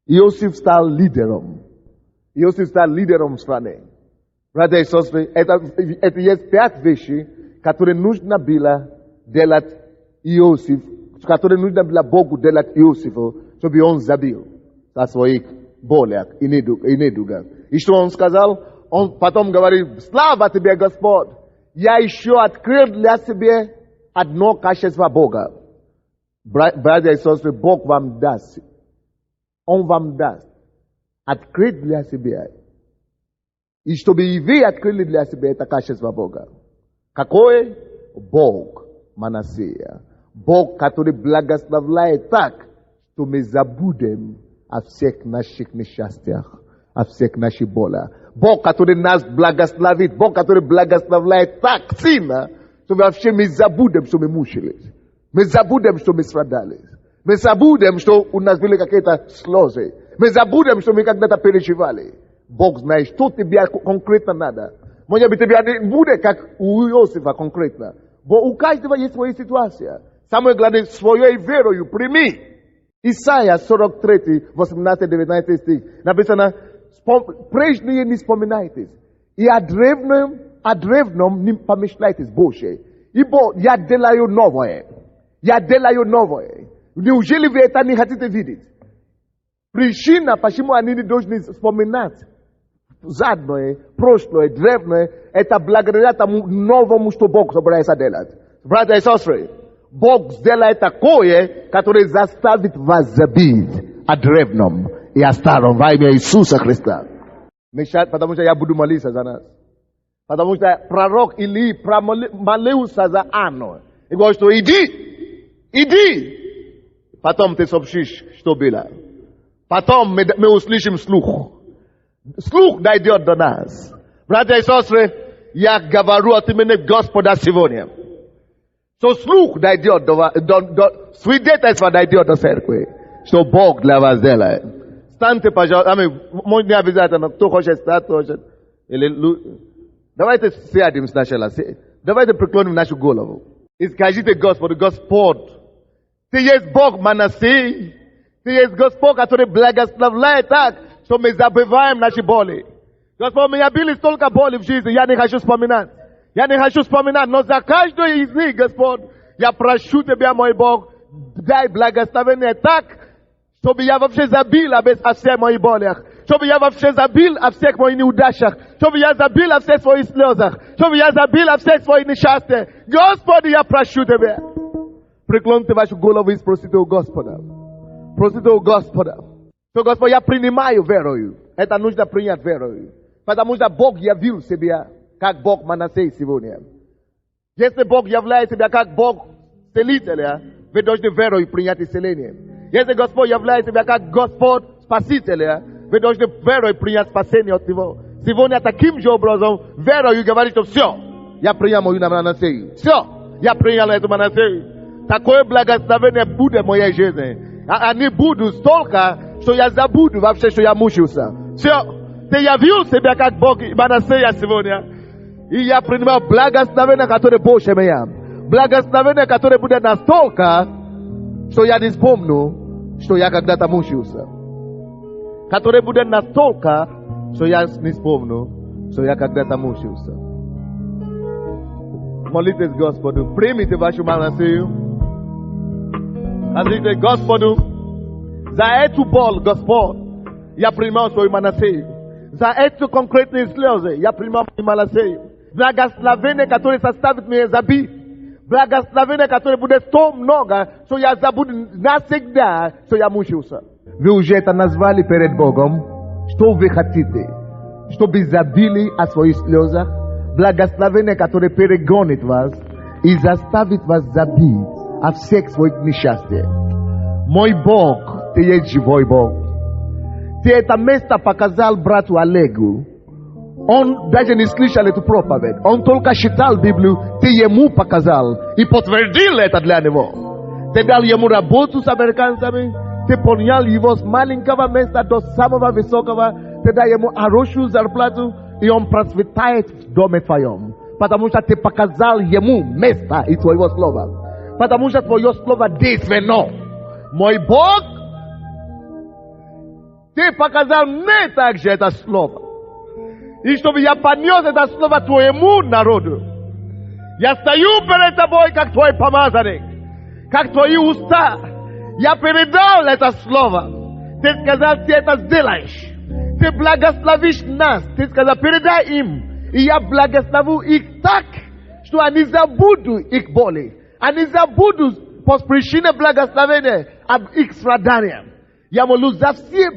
Иосиф стал лидером. Иосиф стал лидером в стране. Братья и сестры, это есть 5 вещей, которые нужно было делать Иосиф, которые нужно было Богу делать Иосифу, чтобы он забил о своих болях и недугах. И что он сказал? Он потом говорит, слава тебе, Господь, я еще открыл для себя одно качество Бога. Братья и сестры, Бог вам даст. Он вам даст открыть для себя. И чтобы и вы открыли для себя это качество Бога. Какое? Бог Манасея. Бог, который благословляет так, что мы забудем о всех наших несчастьях, о всех наших болях. Бог, который нас благословит, Бог, который благословляет так сильно, что вообще мы забудем, что мы мучились. Мы забудем, что мы страдали. Мы забудем, что у нас были какие-то слезы. Мы забудем, что мы когда-то переживали. Бог знает, что тебе конкретно надо. Может быть, тебе не будет, как у Иосифа конкретно. Но у каждого есть своя ситуация. Самое главное, своей верою прими. Исайя 43, 18-19 стих. Написано, прежние не вспоминайтесь. И о древнем не помышляйтесь больше. Ибо я делаю новое. Я делаю новое. Неужели вы это не хотите видеть? Причина, почему они не должны вспоминать заднее, прошлое, древнее, это благодаря тому новому, что Бог собирается делать. Братья и сестры, Бог сделает такое, которое заставит вас забыть о древнем и о старом во имя Иисуса Христа. Потому что я буду молиться за нас. Потому что пророк Илии молился за Анну. И говорит, что иди. Потом ты сообщишь, что было. Потом мы услышим слух. Слух дойдет до нас. Братья и сестры, я говорю от имени Господа сегодня. Что слух дойдет до свидетельство дойдет до церкви. Что Бог для вас делает. Станьте, пожалуйста, может не обязательно, кто хочет стать, кто хочет. Давайте сядем сначала. Давайте преклоним нашу голову. И скажите Господу, Господь, Ты есть Бог Манасей. Ты есть Господь, который благословляет так, что мы забываем наши боли. Господь, у меня были столько боли в жизни, я не хочу вспоминать. Но за каждую из них, Господь, я прошу Тебя, мой Бог, дай благословение так, чтобы я вообще забил о всех моих болях. Чтобы я вообще забил о всех моих неудачах. Чтобы я забил о всех своих слезах. Чтобы я забил о всех своих несчастьях. Господи, я прошу Тебя. Преклоните вашу голову и спросите у Господа. Просите у Господа. Что, Господь, я принимаю верою. Это нужно принять верою. Потому что Бог явил себя, как Бог Манасей сегодня. Если Бог являет себя как Бог целителя, вы должны верой принять исцеление. Если Господь являет себя как Господь Спасителя, вы должны верой принять спасение от Него. Сегодня таким же образом верою говорит, что все, я принял мою Манасею. Все, я принял эту Манасею. Такое благословение будет в моей жизни. А не буду столько, что я забуду вообще, что я мучился. Все, ты явил себя как Бог Манасея сегодня. И я принимал благословение, которое больше меня. Благословение, которое будет настолько, что я не вспомню, что я когда-то мучился. Которое будет настолько, что я не вспомню, что я когда-то мучился. Молитесь Господу, примите вашу Манасею. Скажите Господу, за эту боль, Господь, я принимал свою Манасею. За эти конкретные слезы, я принимал свою Манасею. Благословение, которое составит меня забить. Благословение, которое будет столь много, что я забуду навсегда, что я мучился. Вы уже это назвали перед Богом. Что вы хотите? Чтобы забили о своих слезах. Благословение, которое перегонит вас и заставит вас забить о всех своих несчастьях. Мой Бог, ты есть живой Бог. Ты это место показал брату Олегу. Он даже не слышал эту проповедь. Он только читал Библию, ты ему показал и подтвердил это для него. Ты дал ему работу с американцами, ты поднял его с маленького места до самого высокого, ты дал ему хорошую зарплату, и он процветает в доме твоем. Потому что ты показал ему место и твоего слова. Потому что твое слово действенно. Мой Бог, ты показал мне также это слово. И чтобы я понес это слово твоему народу. Я стою перед тобой, как твой помазанник, как твои уста. Я передал это слово. Ты сказал, ты это сделаешь. Ты благословишь нас. Ты сказал, передай им. И я благослову их так, что они забудут их боли. Они забудут по причине благословения об их страданиях. Я молю за все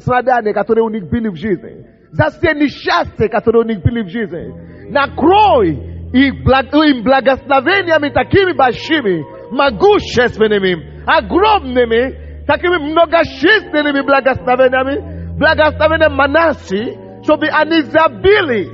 страдания, которые у них были в жизни. За все несчастья, которые у них были в жизни. Накрой их благословениями такими большими, могущественными, огромными, такими многочисленными благословениями, благословением Манасии, чтобы они забили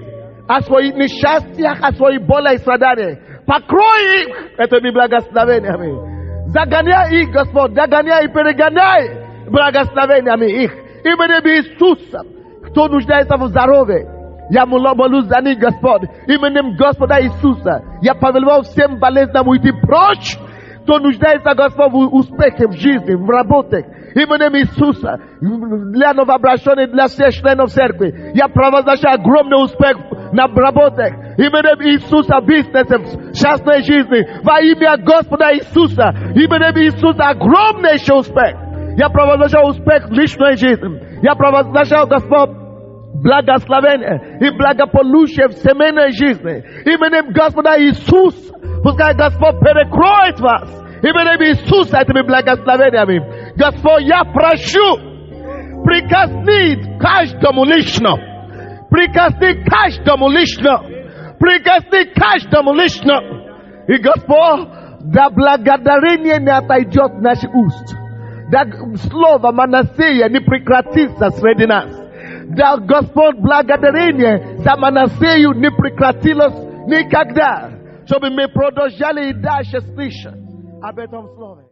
о своих несчастьях, о своих болях и страданиях. Покрой их этими благословениями. Загоняй их, Господь, загоняй и перегоняй благословениями их. Именем Иисуса. Кто нуждается в здоровье, я молю за них, Господь. Именем Господа Иисуса. Я повелевал всем болезням уйти прочь. Кто нуждается, Господь, в успехе в жизни, в работе. Именем Иисуса. Для новообращенных, для всех членов церкви. Я провозглашаю огромный успех на работе. Именем Иисуса, бизнесе, в частной жизни. Во имя Господа Иисуса. Именем Иисуса, огромнейший успех. Я провозглашаю успех в личной жизни. Я провозглашаю, Господь, благословение и благополучие в семейной жизни. Именем Господа Иисуса. Пускай Господь перекроет вас. Именем Иисуса этими благословениями. Господь, я прошу, прикосни каждому лично. Прикосни каждому лично. Прикосни каждому лично. И Господь, да благодарение не отойдет в наши уст. Да слово Манасея не прекратится среди нас. Да Господь благодарение за Манасею не прекратилось никогда. Чтобы мы продолжали и дальше слышать об этом слове.